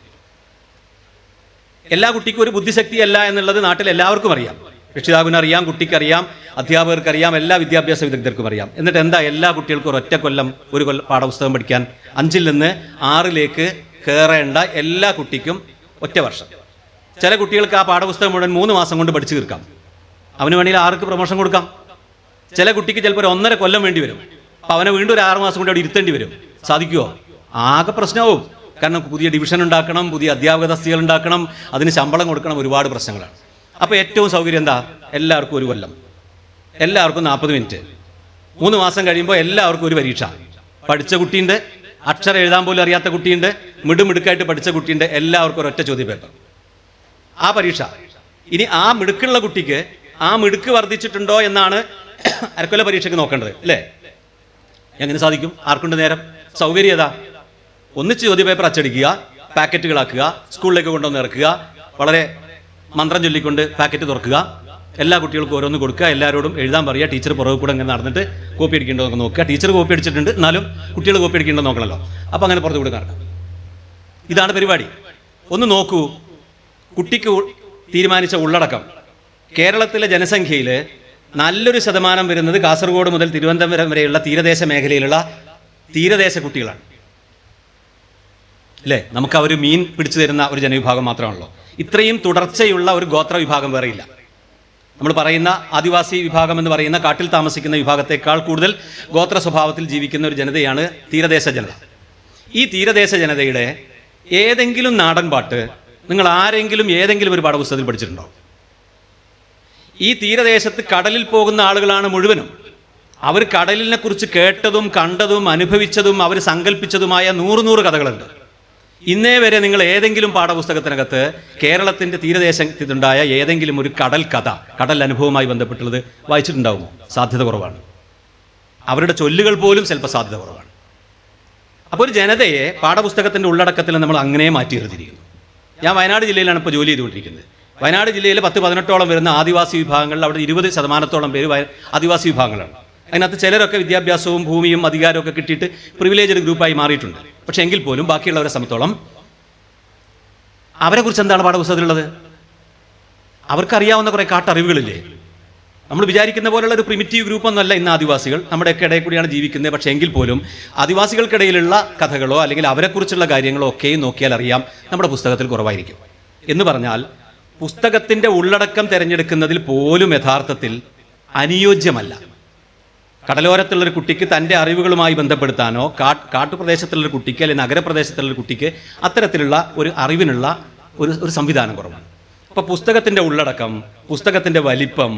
എല്ലാ കുട്ടിക്കും ഒരു ബുദ്ധിശക്തിയല്ല എന്നുള്ളത് നാട്ടിൽ എല്ലാവർക്കും അറിയാം. രക്ഷിതാവിനറിയാം, കുട്ടിക്കറിയാം, അധ്യാപകർക്കറിയാം, എല്ലാ വിദ്യാഭ്യാസ വിദഗ്ധർക്കും അറിയാം. എന്നിട്ട് എന്താ എല്ലാ കുട്ടികൾക്കും ഒരൊറ്റ കൊല്ലം ഒരു പാഠപുസ്തകം പഠിക്കാൻ 5ൽ നിന്ന് 6ലേക്ക് കയറേണ്ട എല്ലാ കുട്ടിക്കും ഒറ്റ വർഷം. ചില കുട്ടികൾക്ക് ആ പാഠപുസ്തകം മുഴുവൻ 3 മാസം കൊണ്ട് പഠിച്ചു തീർക്കാം. അവന് വേണമെങ്കിൽ 6ക്ക് പ്രൊമോഷൻ കൊടുക്കാം. ചില കുട്ടിക്ക് ചിലപ്പോൾ 1.5 കൊല്ലം വേണ്ടി വരും. അപ്പോൾ അവനെ വീണ്ടും ഒരു 6 മാസം കൊണ്ട് അവിടെ ഇരുത്തേണ്ടി വരും. സാധിക്കുമോ? ആകെ പ്രശ്നമാവും. കാരണം പുതിയ ഡിവിഷൻ ഉണ്ടാക്കണം, പുതിയ അധ്യാപക തസ്തികകൾ ഉണ്ടാക്കണം, അതിന് ശമ്പളം കൊടുക്കണം, ഒരുപാട് പ്രശ്നങ്ങളാണ്. അപ്പോൾ ഏറ്റവും സൗകര്യം എന്താ, എല്ലാവർക്കും 1 കൊല്ലം, എല്ലാവർക്കും 40 മിനിറ്റ്, 3 മാസം കഴിയുമ്പോൾ എല്ലാവർക്കും ഒരു പരീക്ഷ. പഠിച്ച കുട്ടിയുണ്ട്, അക്ഷരം എഴുതാൻ പോലും അറിയാത്ത കുട്ടിയുണ്ട്, മിടുക്കായിട്ട് പഠിച്ച കുട്ടിയുണ്ട്, എല്ലാവർക്കും ഒരൊറ്റ ചോദ്യപേപ്പർ, ആ പരീക്ഷ. ഇനി ആ മിടുക്കുള്ള കുട്ടിക്ക് ആ മിടുക്ക് വർദ്ധിച്ചിട്ടുണ്ടോ എന്നാണ് അരക്കൊല്ല പരീക്ഷയ്ക്ക് നോക്കേണ്ടത് അല്ലേ. എങ്ങനെ സാധിക്കും? ആർക്കുണ്ട് നേരം? സൗകര്യം ഏതാ? ഒന്നിച്ച് ചോദ്യപേപ്പർ അച്ചടിക്കുക, പാക്കറ്റുകളാക്കുക, സ്കൂളിലേക്ക് കൊണ്ടുവന്ന് ഇറക്കുക, വളരെ മന്ത്രം ചൊല്ലിക്കൊണ്ട് പാക്കറ്റ് തുറക്കുക, എല്ലാ കുട്ടികൾക്കും ഓരോന്ന് കൊടുക്കുക, എല്ലാവരോടും എഴുതാൻ പറയുക, ടീച്ചർ പുറകെ കൂടെ അങ്ങനെ നടന്നിട്ട് കോപ്പി അടിക്കേണ്ടോ എന്ന് നോക്കുക. ടീച്ചർ കോപ്പി അടിച്ചിട്ടുണ്ട്, എന്നാലും കുട്ടികൾ കോപ്പി അടിക്കേണ്ടോ നോക്കണമല്ലോ. അപ്പോൾ അങ്ങനെ പുറത്ത് കൂടെ നടക്കാം. ഇതാണ് പരിപാടി. ഒന്ന് നോക്കൂ, കുട്ടിക്ക് തീരുമാനിച്ച ഉള്ളടക്കം. കേരളത്തിലെ ജനസംഖ്യയിൽ നല്ലൊരു ശതമാനം വരുന്നത് കാസർഗോഡ് മുതൽ തിരുവനന്തപുരം വരെയുള്ള തീരദേശ മേഖലയിലുള്ള തീരദേശ കുട്ടികളാണ് അല്ലേ. നമുക്ക് അവർ മീൻ പിടിച്ചു തരുന്ന ഒരു ജനവിഭാഗം മാത്രമാണല്ലോ. ഇത്രയും തുടർച്ചയുള്ള ഒരു ഗോത്ര വിഭാഗം വേറെയില്ല. നമ്മൾ പറയുന്ന ആദിവാസി വിഭാഗം എന്ന് പറയുന്ന കാട്ടിൽ താമസിക്കുന്ന വിഭാഗത്തെക്കാൾ കൂടുതൽ ഗോത്ര സ്വഭാവത്തിൽ ജീവിക്കുന്ന ഒരു ജനതയാണ് തീരദേശ ജനത. ഈ തീരദേശ ജനതയുടെ ഏതെങ്കിലും നാടൻ പാട്ട് നിങ്ങൾ ആരെങ്കിലും ഏതെങ്കിലും ഒരു പാഠപുസ്തകത്തിൽ പഠിച്ചിട്ടുണ്ടോ? ഈ തീരദേശത്ത് കടലിൽ പോകുന്ന ആളുകളാണ് മുഴുവനും. അവർ കടലിനെ കുറിച്ച് കേട്ടതും കണ്ടതും അനുഭവിച്ചതും അവർ സങ്കല്പിച്ചതുമായ 100 കഥകളുണ്ട്. ഇന്നേ വരെ നിങ്ങൾ ഏതെങ്കിലും പാഠപുസ്തകത്തിനകത്ത് കേരളത്തിൻ്റെ തീരദേശത്തുണ്ടായ ഏതെങ്കിലും ഒരു കടൽ കഥ, കടൽ അനുഭവവുമായി ബന്ധപ്പെട്ടുള്ളത് വായിച്ചിട്ടുണ്ടാകുമോ? സാധ്യത കുറവാണ്. അവരുടെ ചൊല്ലുകൾ പോലും ചിലപ്പോൾ സാധ്യത കുറവാണ്. അപ്പോൾ ഒരു ജനതയെ പാഠപുസ്തകത്തിൻ്റെ ഉള്ളടക്കത്തിൽ നമ്മൾ അങ്ങനെ മാറ്റി നിർത്തിയിരിക്കുന്നു. ഞാൻ വയനാട് ജില്ലയിലാണ് ഇപ്പോൾ ജോലി ചെയ്തുകൊണ്ടിരിക്കുന്നത്. വയനാട് ജില്ലയിൽ 10-18ഓളം വരുന്ന ആദിവാസി വിഭാഗങ്ങളിൽ അവിടെ 20% പേര് ആദിവാസി വിഭാഗങ്ങളാണ്. അതിനകത്ത് ചിലരൊക്കെ വിദ്യാഭ്യാസവും ഭൂമിയും അധികാരമൊക്കെ കിട്ടിയിട്ട് പ്രിവിലേജ്ഡ് ഗ്രൂപ്പായി മാറിയിട്ടുണ്ട്. പക്ഷേ എങ്കിൽ പോലും ബാക്കിയുള്ളവരെ സംബന്ധിച്ചോളം അവരെക്കുറിച്ച് എന്താണ് പാഠപുസ്തകത്തിലുള്ളത്? അവർക്കറിയാവുന്ന കുറേ കാട്ടറിവുകളില്ലേ? നമ്മൾ വിചാരിക്കുന്ന പോലുള്ള ഒരു പ്രിമിറ്റീവ് ഗ്രൂപ്പൊന്നുമല്ല ഇന്ന് ആദിവാസികൾ. നമ്മുടെയൊക്കെ ഇടയിൽ കൂടിയാണ് ജീവിക്കുന്നത്. പക്ഷേ എങ്കിൽ പോലും ആദിവാസികൾക്കിടയിലുള്ള കഥകളോ അല്ലെങ്കിൽ അവരെക്കുറിച്ചുള്ള കാര്യങ്ങളോ ഒക്കെയും നോക്കിയാൽ അറിയാം നമ്മുടെ പുസ്തകത്തിൽ കുറവായിരിക്കും. എന്ന് പറഞ്ഞാൽ പുസ്തകത്തിൻ്റെ ഉള്ളടക്കം തിരഞ്ഞെടുക്കുന്നതിൽ പോലും യഥാർത്ഥത്തിൽ അനുയോജ്യമല്ല. കടലോരത്തുള്ളൊരു കുട്ടിക്ക് തൻ്റെ അറിവുകളുമായി ബന്ധപ്പെടുത്താനോ കാട്ടുപ്രദേശത്തുള്ളൊരു കുട്ടിക്ക് അല്ലെങ്കിൽ നഗരപ്രദേശത്തുള്ളൊരു കുട്ടിക്ക് അത്തരത്തിലുള്ള ഒരു അറിവിനുള്ള ഒരു സംവിധാനം കുറവാണ്. അപ്പോൾ പുസ്തകത്തിൻ്റെ ഉള്ളടക്കം, പുസ്തകത്തിൻ്റെ വലിപ്പം,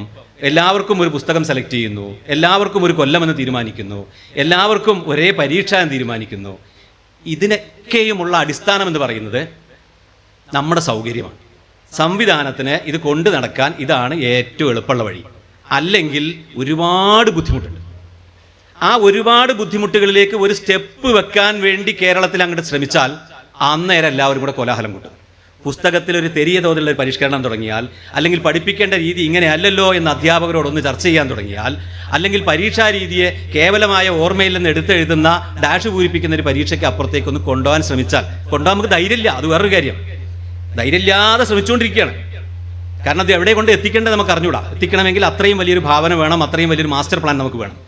എല്ലാവർക്കും ഒരു പുസ്തകം സെലക്ട് ചെയ്യുന്നു, എല്ലാവർക്കും ഒരു കൊല്ലമെന്ന് തീരുമാനിക്കുന്നു, എല്ലാവർക്കും ഒരേ പരീക്ഷ എന്ന് തീരുമാനിക്കുന്നു. ഇതിനൊക്കെയുമുള്ള അടിസ്ഥാനം എന്ന് പറയുന്നത് നമ്മുടെ സൗകര്യമാണ്. സംവിധാനത്തിന് ഇത് കൊണ്ടു നടക്കാൻ ഇതാണ് ഏറ്റവും എളുപ്പമുള്ള വഴി. അല്ലെങ്കിൽ ഒരുപാട് ബുദ്ധിമുട്ടുണ്ട്. ആ ഒരുപാട് ബുദ്ധിമുട്ടുകളിലേക്ക് ഒരു സ്റ്റെപ്പ് വെക്കാൻ വേണ്ടി കേരളത്തിൽ അങ്ങോട്ട് ശ്രമിച്ചാൽ അന്നേരം എല്ലാവരും കൂടെ കോലാഹലം കൂട്ടും. പുസ്തകത്തിൽ ഒരു തെരിയ തോതിലുള്ള ഒരു പരിഷ്കരണം തുടങ്ങിയാൽ, അല്ലെങ്കിൽ പഠിപ്പിക്കേണ്ട രീതി ഇങ്ങനെയല്ലല്ലോ എന്ന് അധ്യാപകരോടൊന്ന് ചർച്ച ചെയ്യാൻ തുടങ്ങിയാൽ, അല്ലെങ്കിൽ പരീക്ഷാ രീതിയെ കേവലമായ ഓർമ്മയിൽ നിന്ന് എടുത്തെഴുതുന്ന ഡാഷ് പൂരിപ്പിക്കുന്ന ഒരു പരീക്ഷയ്ക്ക് അപ്പുറത്തേക്കൊന്ന് കൊണ്ടുപോകാൻ ശ്രമിച്ചാൽ, കൊണ്ടുപോകാൻ നമുക്ക് ധൈര്യമില്ല. അത് വേറൊരു കാര്യം. ധൈര്യമില്ലാതെ ശ്രമിച്ചുകൊണ്ടിരിക്കുകയാണ്. കാരണം അത് എവിടെ കൊണ്ട് എത്തിക്കേണ്ടത് നമുക്ക് അറിഞ്ഞൂടാ. എത്തിക്കണമെങ്കിൽ അത്രയും വലിയൊരു ഭാവന വേണം, അത്രയും വലിയൊരു മാസ്റ്റർ പ്ലാൻ നമുക്ക് വേണം.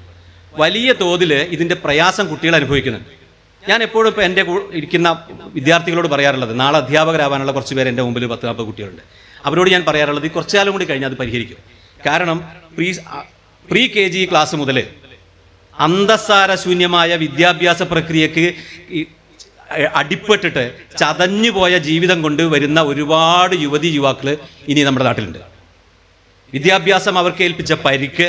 വലിയ തോതിൽ ഇതിൻ്റെ പ്രയാസം കുട്ടികൾ അനുഭവിക്കുന്നുണ്ട്. ഞാൻ എപ്പോഴും ഇപ്പോൾ എൻ്റെ ഇരിക്കുന്ന വിദ്യാർത്ഥികളോട് പറയാറുള്ളത്, നാളെ അധ്യാപകരാവാനുള്ള കുറച്ച് പേര് എൻ്റെ മുമ്പിൽ 10-40 കുട്ടികളുണ്ട്. അവരോട് ഞാൻ പറയാറുള്ളത്, കുറച്ചു കാലം കൂടി കഴിഞ്ഞാൽ അത് പരിഹരിക്കും. കാരണം പ്രീ KG ക്ലാസ് മുതൽ അന്തസ്സാരശൂന്യമായ വിദ്യാഭ്യാസ പ്രക്രിയക്ക് അടിപ്പെട്ടിട്ട് ചതഞ്ഞുപോയ ജീവിതം കൊണ്ട് വരുന്ന ഒരുപാട് യുവതി യുവാക്കൾ ഇനി നമ്മുടെ നാട്ടിലുണ്ട്. വിദ്യാഭ്യാസം അവർക്ക് ഏൽപ്പിച്ച പരിക്ക്,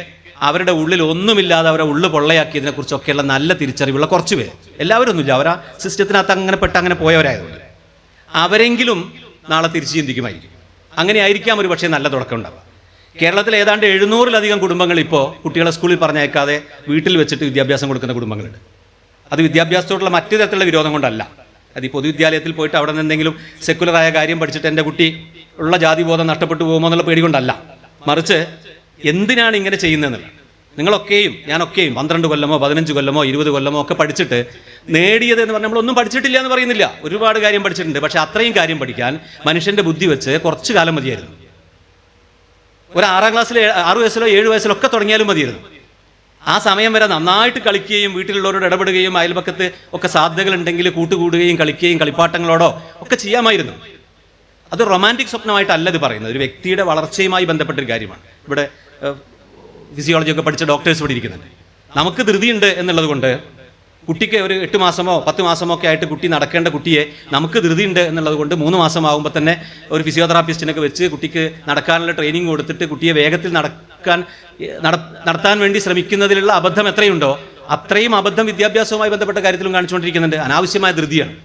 അവരുടെ ഉള്ളിൽ ഒന്നുമില്ലാതെ അവരെ ഉള്ളു പൊള്ളയാക്കിയതിനെ കുറിച്ചൊക്കെയുള്ള നല്ല തിരിച്ചറിവുള്ള കുറച്ച് പേര്, എല്ലാവരും ഒന്നുമില്ല, അവർ ആ സിസ്റ്റത്തിനകത്ത് അങ്ങനെ പോയവരായതുകൊണ്ട് അവരെങ്കിലും നാളെ തിരിച്ചു ചിന്തിക്കുമായിരിക്കും. അങ്ങനെ ആയിരിക്കാം ഒരു പക്ഷേ നല്ല തുടക്കം ഉണ്ടാവുക. കേരളത്തിൽ ഏതാണ്ട് 700-ലധികം കുടുംബങ്ങൾ ഇപ്പോൾ കുട്ടികളെ സ്കൂളിൽ പറഞ്ഞയക്കാതെ വീട്ടിൽ വെച്ചിട്ട് വിദ്യാഭ്യാസം കൊടുക്കുന്ന കുടുംബങ്ങളുണ്ട്. അത് വിദ്യാഭ്യാസത്തോടുള്ള മറ്റു തരത്തിലുള്ള വിരോധം കൊണ്ടല്ല. അത് ഈ പൊതുവിദ്യാലയത്തിൽ പോയിട്ട് അവിടെ നിന്ന് എന്തെങ്കിലും സെക്കുലറായ കാര്യം പഠിച്ചിട്ട് എൻ്റെ കുട്ടി ഉള്ള ജാതിബോധം നഷ്ടപ്പെട്ടു പോകുമോ എന്നുള്ള പേടി കൊണ്ടല്ല. മറിച്ച് എന്തിനാണ് ഇങ്ങനെ ചെയ്യുന്നതെന്നുള്ളത്. നിങ്ങളൊക്കെയും ഞാനൊക്കെയും 12 കൊല്ലമോ 15 കൊല്ലമോ 20 കൊല്ലമോ ഒക്കെ പഠിച്ചിട്ട് നേടിയത് എന്ന് പറഞ്ഞാൽ നമ്മളൊന്നും പഠിച്ചിട്ടില്ല എന്ന് പറയുന്നില്ല. ഒരുപാട് കാര്യം പഠിച്ചിട്ടുണ്ട്. പക്ഷേ അത്രയും കാര്യം പഠിക്കാൻ മനുഷ്യൻ്റെ ബുദ്ധി വെച്ച് കുറച്ച് കാലം മതിയായിരുന്നു. ഒരു 6-ാം ക്ലാസ്സിൽ 6 വയസ്സിലോ 7 വയസ്സിലോ ഒക്കെ തുടങ്ങിയാലും മതിയായിരുന്നു. ആ സമയം വരെ നന്നായിട്ട് കളിക്കുകയും വീട്ടിലുള്ളവരോട് ഇടപെടുകയും അയൽപക്കത്ത് ഒക്കെ സാധ്യതകളുണ്ടെങ്കിൽ കൂട്ടുകൂടുകയും കളിക്കുകയും കളിപ്പാട്ടങ്ങളോടോ ഒക്കെ ചെയ്യാമായിരുന്നു. അത് റൊമാൻറ്റിക് സ്വപ്നമായിട്ടല്ല ഇത് പറയുന്നത്, ഒരു വ്യക്തിയുടെ വളർച്ചയുമായി ബന്ധപ്പെട്ടൊരു കാര്യമാണ്. ഇവിടെ ഫിസിയോളജി ഒക്കെ പഠിച്ച ഡോക്ടേഴ്സ് ഇവിടെ ഇരിക്കുന്നുണ്ട്. നമുക്ക് ധൃതിയുണ്ട് എന്നുള്ളത് കൊണ്ട് കുട്ടിക്ക് ഒരു 8 മാസമോ 10 മാസമോ ഒക്കെ ആയിട്ട് കുട്ടി നടക്കേണ്ട കുട്ടിയെ നമുക്ക് ധൃതിയുണ്ട് എന്നുള്ളത് കൊണ്ട് 3 മാസമാകുമ്പോൾ തന്നെ ഒരു ഫിസിയോതെറാപ്പിസ്റ്റിനൊക്കെ വെച്ച് കുട്ടിക്ക് നടക്കാനുള്ള ട്രെയിനിങ് കൊടുത്തിട്ട് കുട്ടിയെ വേഗത്തിൽ നടത്താൻ വേണ്ടി ശ്രമിക്കുന്നതിലുള്ള അബദ്ധം എത്രയുണ്ടോ അത്രയും അബദ്ധം വിദ്യാഭ്യാസവുമായി ബന്ധപ്പെട്ട കാര്യത്തിലും കാണിച്ചുകൊണ്ടിരിക്കുന്നുണ്ട്. അനാവശ്യമായ ധൃതിയാണ്.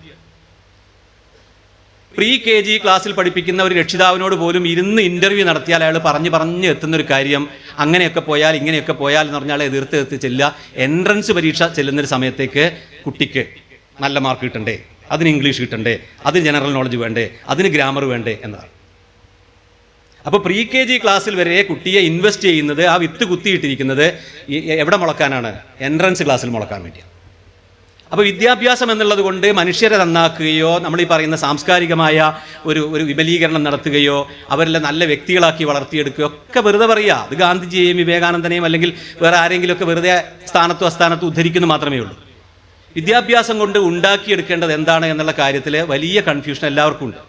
പ്രീ KG ക്ലാസ്സിൽ പഠിപ്പിക്കുന്ന ഒരു രക്ഷിതാവിനോട് പോലും ഇരുന്ന് ഇൻ്റർവ്യൂ നടത്തിയാൽ അയാൾ പറഞ്ഞ് എത്തുന്നൊരു കാര്യം, അങ്ങനെയൊക്കെ പോയാൽ ഇങ്ങനെയൊക്കെ പോയാൽ എന്ന് പറഞ്ഞാൽ എതിർത്ത് ചെല്ലുക. എൻട്രൻസ് പരീക്ഷ ചെല്ലുന്നൊരു സമയത്തേക്ക് കുട്ടിക്ക് നല്ല മാർക്ക് കിട്ടണ്ടേ, അതിന് ഇംഗ്ലീഷ് കിട്ടണ്ടേ, അതിന് ജനറൽ നോളജ് വേണ്ടേ, അതിന് ഗ്രാമർ വേണ്ടേ എന്നതാണ്. അപ്പോൾ പ്രീ KG ക്ലാസ്സിൽ വരെ കുട്ടിയെ ഇൻവെസ്റ്റ് ചെയ്യുന്നത്, ആ വിത്ത് കുത്തിയിട്ടിരിക്കുന്നത് എവിടെ മുളക്കാനാണ്? എൻട്രൻസ് ക്ലാസ്സിൽ മുളക്കാൻ വേണ്ടിയാണ്. അപ്പോൾ വിദ്യാഭ്യാസം എന്നുള്ളത് കൊണ്ട് മനുഷ്യരെ നന്നാക്കുകയോ നമ്മൾ ഈ പറയുന്ന സാംസ്കാരികമായ ഒരു വിപുലീകരണം നടത്തുകയോ അവരെല്ലാം നല്ല വ്യക്തികളാക്കി വളർത്തിയെടുക്കുകയോ ഒക്കെ വെറുതെ പറയുക. അത് ഗാന്ധിജിയെയും വിവേകാനന്ദനെയും അല്ലെങ്കിൽ വേറെ ആരെങ്കിലുമൊക്കെ വെറുതെ സ്ഥാനത്തും അസ്ഥാനത്തും ഉദ്ധരിക്കുന്നു മാത്രമേ ഉള്ളൂ. വിദ്യാഭ്യാസം കൊണ്ട് ഉണ്ടാക്കിയെടുക്കേണ്ടത് എന്താണ് എന്നുള്ള കാര്യത്തിൽ വലിയ കൺഫ്യൂഷൻ എല്ലാവർക്കും ഉണ്ട്.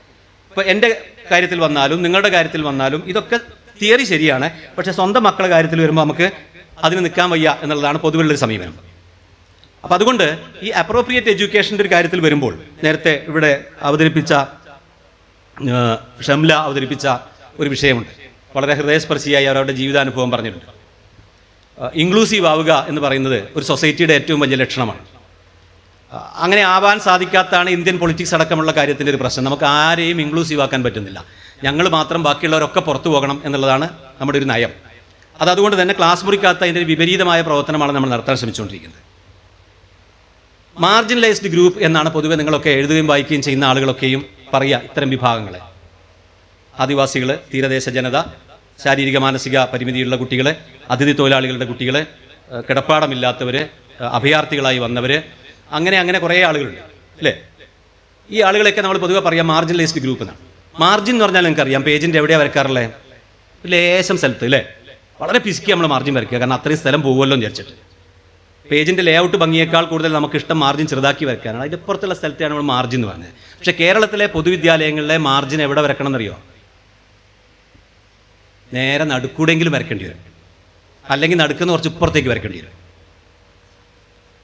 ഇപ്പോൾ എൻ്റെ കാര്യത്തിൽ വന്നാലും നിങ്ങളുടെ കാര്യത്തിൽ വന്നാലും ഇതൊക്കെ തിയറി ശരിയാണ്. പക്ഷേ സ്വന്തം മക്കളുടെ കാര്യത്തിൽ വരുമ്പോൾ നമുക്ക് അതിന് നിൽക്കാൻ വയ്യ എന്നുള്ളതാണ് പൊതുവെയുള്ളൊരു സമീപനം. അപ്പോൾ അതുകൊണ്ട് ഈ അപ്രോപ്രിയേറ്റ് എഡ്യൂക്കേഷൻ്റെ ഒരു കാര്യത്തിൽ വരുമ്പോൾ നേരത്തെ ഇവിടെ അവതരിപ്പിച്ച ഷംല അവതരിപ്പിച്ച ഒരു വിഷയമുണ്ട്. വളരെ ഹൃദയസ്പർശിയായി അവരുടെ ജീവിതാനുഭവം പറഞ്ഞിട്ടുണ്ട്. ഇൻക്ലൂസീവ് ആവുക എന്ന് പറയുന്നത് ഒരു സൊസൈറ്റിയുടെ ഏറ്റവും വലിയ ലക്ഷണമാണ്. അങ്ങനെ ആവാൻ സാധിക്കാത്തതാണ് ഇന്ത്യൻ പൊളിറ്റിക്സ് അടക്കമുള്ള കാര്യത്തിൻ്റെ ഒരു പ്രശ്നം. നമുക്ക് ആരെയും ഇൻക്ലൂസീവ് ആക്കാൻ പറ്റുന്നില്ല. ഞങ്ങൾ മാത്രം ബാക്കിയുള്ളവരൊക്കെ പുറത്തു പോകണം എന്നുള്ളതാണ് നമ്മുടെ ഒരു നയം. അതുകൊണ്ട് തന്നെ ക്ലാസ് മുറിക്കകത്ത് അതിൻ്റെ ഒരു വിപരീതമായ പ്രവർത്തനമാണ് നമ്മൾ നടത്താൻ ശ്രമിച്ചുകൊണ്ടിരിക്കുന്നത്. മാർജിനലൈസ്ഡ് ഗ്രൂപ്പ് എന്നാണ് പൊതുവെ നിങ്ങളൊക്കെ എഴുതുകയും വായിക്കുകയും ചെയ്യുന്ന ആളുകളൊക്കെയും പറയുക ഇത്തരം വിഭാഗങ്ങളെ. ആദിവാസികൾ, തീരദേശ ജനത, ശാരീരിക മാനസിക പരിമിതിയുള്ള കുട്ടികൾ, അതിഥി തൊഴിലാളികളുടെ കുട്ടികൾ, കിടപ്പാടമില്ലാത്തവർ, അഭയാർത്ഥികളായി വന്നവർ, അങ്ങനെ കുറേ ആളുകളുണ്ട് അല്ലേ? ഈ ആളുകളെയൊക്കെ നമ്മൾ പൊതുവെ പറയാം മാർജിനലൈസ്ഡ് ഗ്രൂപ്പ് എന്നാണ്. മാർജിൻ എന്ന് പറഞ്ഞാൽ നിങ്ങൾക്കറിയാം പേജിൻ്റെ എവിടെയാണ് വരക്കാറുള്ളത്? ലേശം സ്ഥലത്ത് അല്ലേ? വളരെ പിശുക്കി നമ്മൾ മാർജിൻ വരയ്ക്കുക, കാരണം അത്രയും സ്ഥലം പോകുമല്ലോ എന്ന് വിചാരിച്ചിട്ട്. പേജിൻ്റെ ലേഔട്ട് ഭംഗിയേക്കാൾ കൂടുതൽ നമുക്കിഷ്ടം മാർജിൻ ചെറുതാക്കി വരയ്ക്കാനാണ്. അതിൻ്റെ പുറത്തുള്ള സ്ഥലത്തെയാണ് നമ്മൾ മാർജിൻ എന്ന് പറഞ്ഞത്. പക്ഷേ കേരളത്തിലെ പൊതുവിദ്യാലയങ്ങളിലെ മാർജിൻ എവിടെ വരക്കണം എന്നറിയോ? നേരെ നടുക്കൂടെങ്കിലും വരയ്ക്കേണ്ടി വരും, അല്ലെങ്കിൽ നടുക്കുന്ന കുറച്ച് ഇപ്പുറത്തേക്ക് വരയ്ക്കേണ്ടി വരും.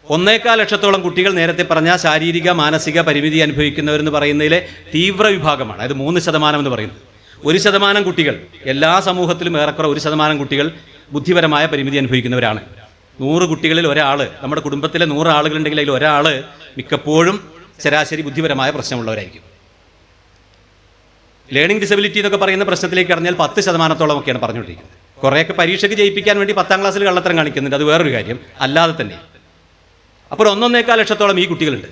1.25 ലക്ഷത്തോളം കുട്ടികൾ നേരത്തെ പറഞ്ഞ ശാരീരിക മാനസിക പരിമിതി അനുഭവിക്കുന്നവരെന്ന് പറയുന്നതിലെ തീവ്ര വിഭാഗമാണ്. അതായത് 3% എന്ന് പറയുന്നത്. 1% കുട്ടികൾ, എല്ലാ സമൂഹത്തിലും ഏറെക്കുറെ 1% കുട്ടികൾ ബുദ്ധിപരമായ പരിമിതി അനുഭവിക്കുന്നവരാണ്. 100 കുട്ടികളിൽ ഒരാൾ, നമ്മുടെ കുടുംബത്തിലെ 100 ആളുകളുണ്ടെങ്കിൽ അതിൽ ഒരാൾ മിക്കപ്പോഴും ശരാശരി ബുദ്ധിപരമായ പ്രശ്നമുള്ളവരായിരിക്കും. ലേണിംഗ് ഡിസബിലിറ്റി എന്നൊക്കെ പറയുന്ന പ്രശ്നത്തിലേക്ക് കടന്നാൽ 10% ഒക്കെയാണ് പറഞ്ഞുകൊണ്ടിരിക്കുന്നത്. കുറേയൊക്കെ പരീക്ഷയ്ക്ക് ജയിപ്പിക്കാൻ വേണ്ടി 10ാം ക്ലാസ്സിൽ കള്ളത്തരം കാണിക്കുന്നുണ്ട്, അത് വേറൊരു കാര്യം. അല്ലാതെ തന്നെ അപ്പോൾ 1.25 ലക്ഷത്തോളം ഈ കുട്ടികളുണ്ട്.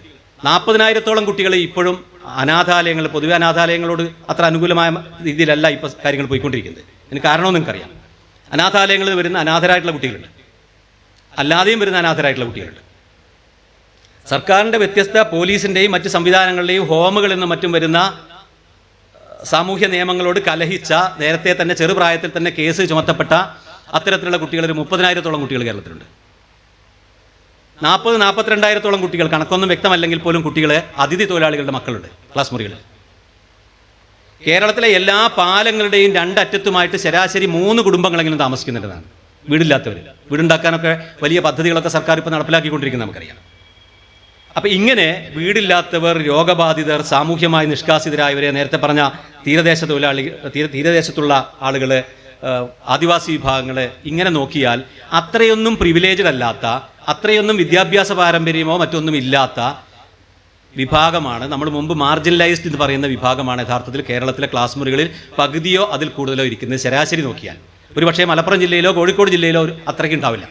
40,000-ഓളം കുട്ടികൾ ഇപ്പോഴും അനാഥാലയങ്ങൾ, പൊതുവെ അനാഥാലയങ്ങളോട് അത്ര അനുകൂലമായ രീതിയിലല്ല ഇപ്പോൾ കാര്യങ്ങൾ പോയിക്കൊണ്ടിരിക്കുന്നത്. അതിന് കാരണവും നിങ്ങൾക്കറിയാം. അനാഥാലയങ്ങളിൽ വരുന്ന അനാഥരായിട്ടുള്ള കുട്ടികളുണ്ട്, അല്ലാതെയും വരുന്ന അനാഥരായിട്ടുള്ള കുട്ടികളുണ്ട്. സർക്കാരിൻ്റെ വ്യത്യസ്ത പോലീസിൻ്റെയും മറ്റ് സംവിധാനങ്ങളുടെയും ഹോമുകളിൽ നിന്നും മറ്റും വരുന്ന സാമൂഹ്യ നിയമങ്ങളോട് കലഹിച്ച, നേരത്തെ തന്നെ ചെറുപ്രായത്തിൽ തന്നെ കേസ് ചുമത്തപ്പെട്ട അത്തരത്തിലുള്ള കുട്ടികൾ ഒരു 30,000-ഓളം കുട്ടികൾ കേരളത്തിലുണ്ട്. 42,000-ഓളം കുട്ടികൾ, കണക്കൊന്നും വ്യക്തമല്ലെങ്കിൽ പോലും കുട്ടികളെ അതിഥി തൊഴിലാളികളുടെ മക്കളുണ്ട് ക്ലാസ് മുറികളിൽ. കേരളത്തിലെ എല്ലാ പാലങ്ങളുടെയും രണ്ടറ്റത്തുമായിട്ട് ശരാശരി 3 കുടുംബങ്ങളെങ്കിലും താമസിക്കുന്നുണ്ടെന്നാണ്. വീടില്ലാത്തവർ. വീടുണ്ടാക്കാനൊക്കെ വലിയ പദ്ധതികളൊക്കെ സർക്കാർ ഇപ്പോൾ നടപ്പിലാക്കിക്കൊണ്ടിരിക്കുന്നത് നമുക്കറിയാം. അപ്പം ഇങ്ങനെ വീടില്ലാത്തവർ, രോഗബാധിതർ, സാമൂഹ്യമായി നിഷ്കാസിതരായവരെ, നേരത്തെ പറഞ്ഞ തീരദേശ തൊഴിലാളികൾ, തീരദേശത്തുള്ള ആളുകൾ, ആദിവാസി വിഭാഗങ്ങൾ, ഇങ്ങനെ നോക്കിയാൽ അത്രയൊന്നും പ്രിവിലേജ്ഡ് അല്ലാത്ത, അത്രയൊന്നും വിദ്യാഭ്യാസ പാരമ്പര്യമോ മറ്റൊന്നും ഇല്ലാത്ത വിഭാഗമാണ്. നമ്മൾ മുമ്പ് മാർജിനലൈസ്ഡ് എന്ന് പറയുന്ന വിഭാഗമാണ് യഥാർത്ഥത്തിൽ കേരളത്തിലെ ക്ലാസ് മുറികളിൽ പകുതിയോ അതിൽ കൂടുതലോ ഇരിക്കുന്നത്. ശരാശരി നോക്കിയാൽ ഒരു പക്ഷേ മലപ്പുറം ജില്ലയിലോ കോഴിക്കോട് ജില്ലയിലോ അത്രയ്ക്ക് ഉണ്ടാവില്ല.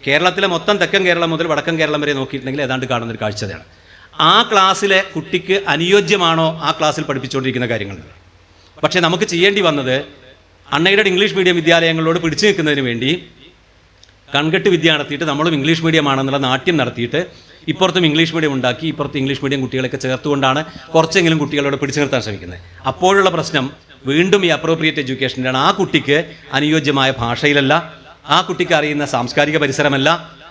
കേരളത്തിലെ മൊത്തം തെക്കൻ കേരളം മുതൽ വടക്കൻ കേരളം വരെ നോക്കിയിട്ടുണ്ടെങ്കിൽ ഏതാണ്ട് കാണുന്നൊരു കാഴ്ചയാണ്. ആ ക്ലാസ്സിലെ കുട്ടിക്ക് അനുയോജ്യമാണോ ആ ക്ലാസ്സിൽ പഠിപ്പിച്ചുകൊണ്ടിരിക്കുന്ന കാര്യങ്ങൾ? പക്ഷേ നമുക്ക് ചെയ്യേണ്ടി വന്നത് അൺഎയ്ഡഡ് ഇംഗ്ലീഷ് മീഡിയം വിദ്യാലയങ്ങളോട് പിടിച്ചു നിൽക്കുന്നതിന് വേണ്ടി കൺകെട്ട് വിദ്യ നടത്തിയിട്ട് നമ്മളും ഇംഗ്ലീഷ് മീഡിയമാണെന്നുള്ള നാട്യം നടത്തിയിട്ട് ഇപ്പുറത്തും ഇംഗ്ലീഷ് മീഡിയം ഉണ്ടാക്കി ഇപ്പുറത്ത് ഇംഗ്ലീഷ് മീഡിയം കുട്ടികളൊക്കെ ചേർത്തുകൊണ്ടാണ് കുറച്ചെങ്കിലും കുട്ടികളോട് പിടിച്ചു നിർത്താൻ ശ്രമിക്കുന്നത്. അപ്പോഴുള്ള പ്രശ്നം വീണ്ടും ഈ അപ്രോപ്രിയേറ്റ് എഡ്യൂക്കേഷനിലാണ്. ആ കുട്ടിക്ക് അനുയോജ്യമായ ഭാഷയിലല്ല, ആ കുട്ടിക്ക് അറിയുന്ന സാംസ്കാരിക പരിസരമല്ല,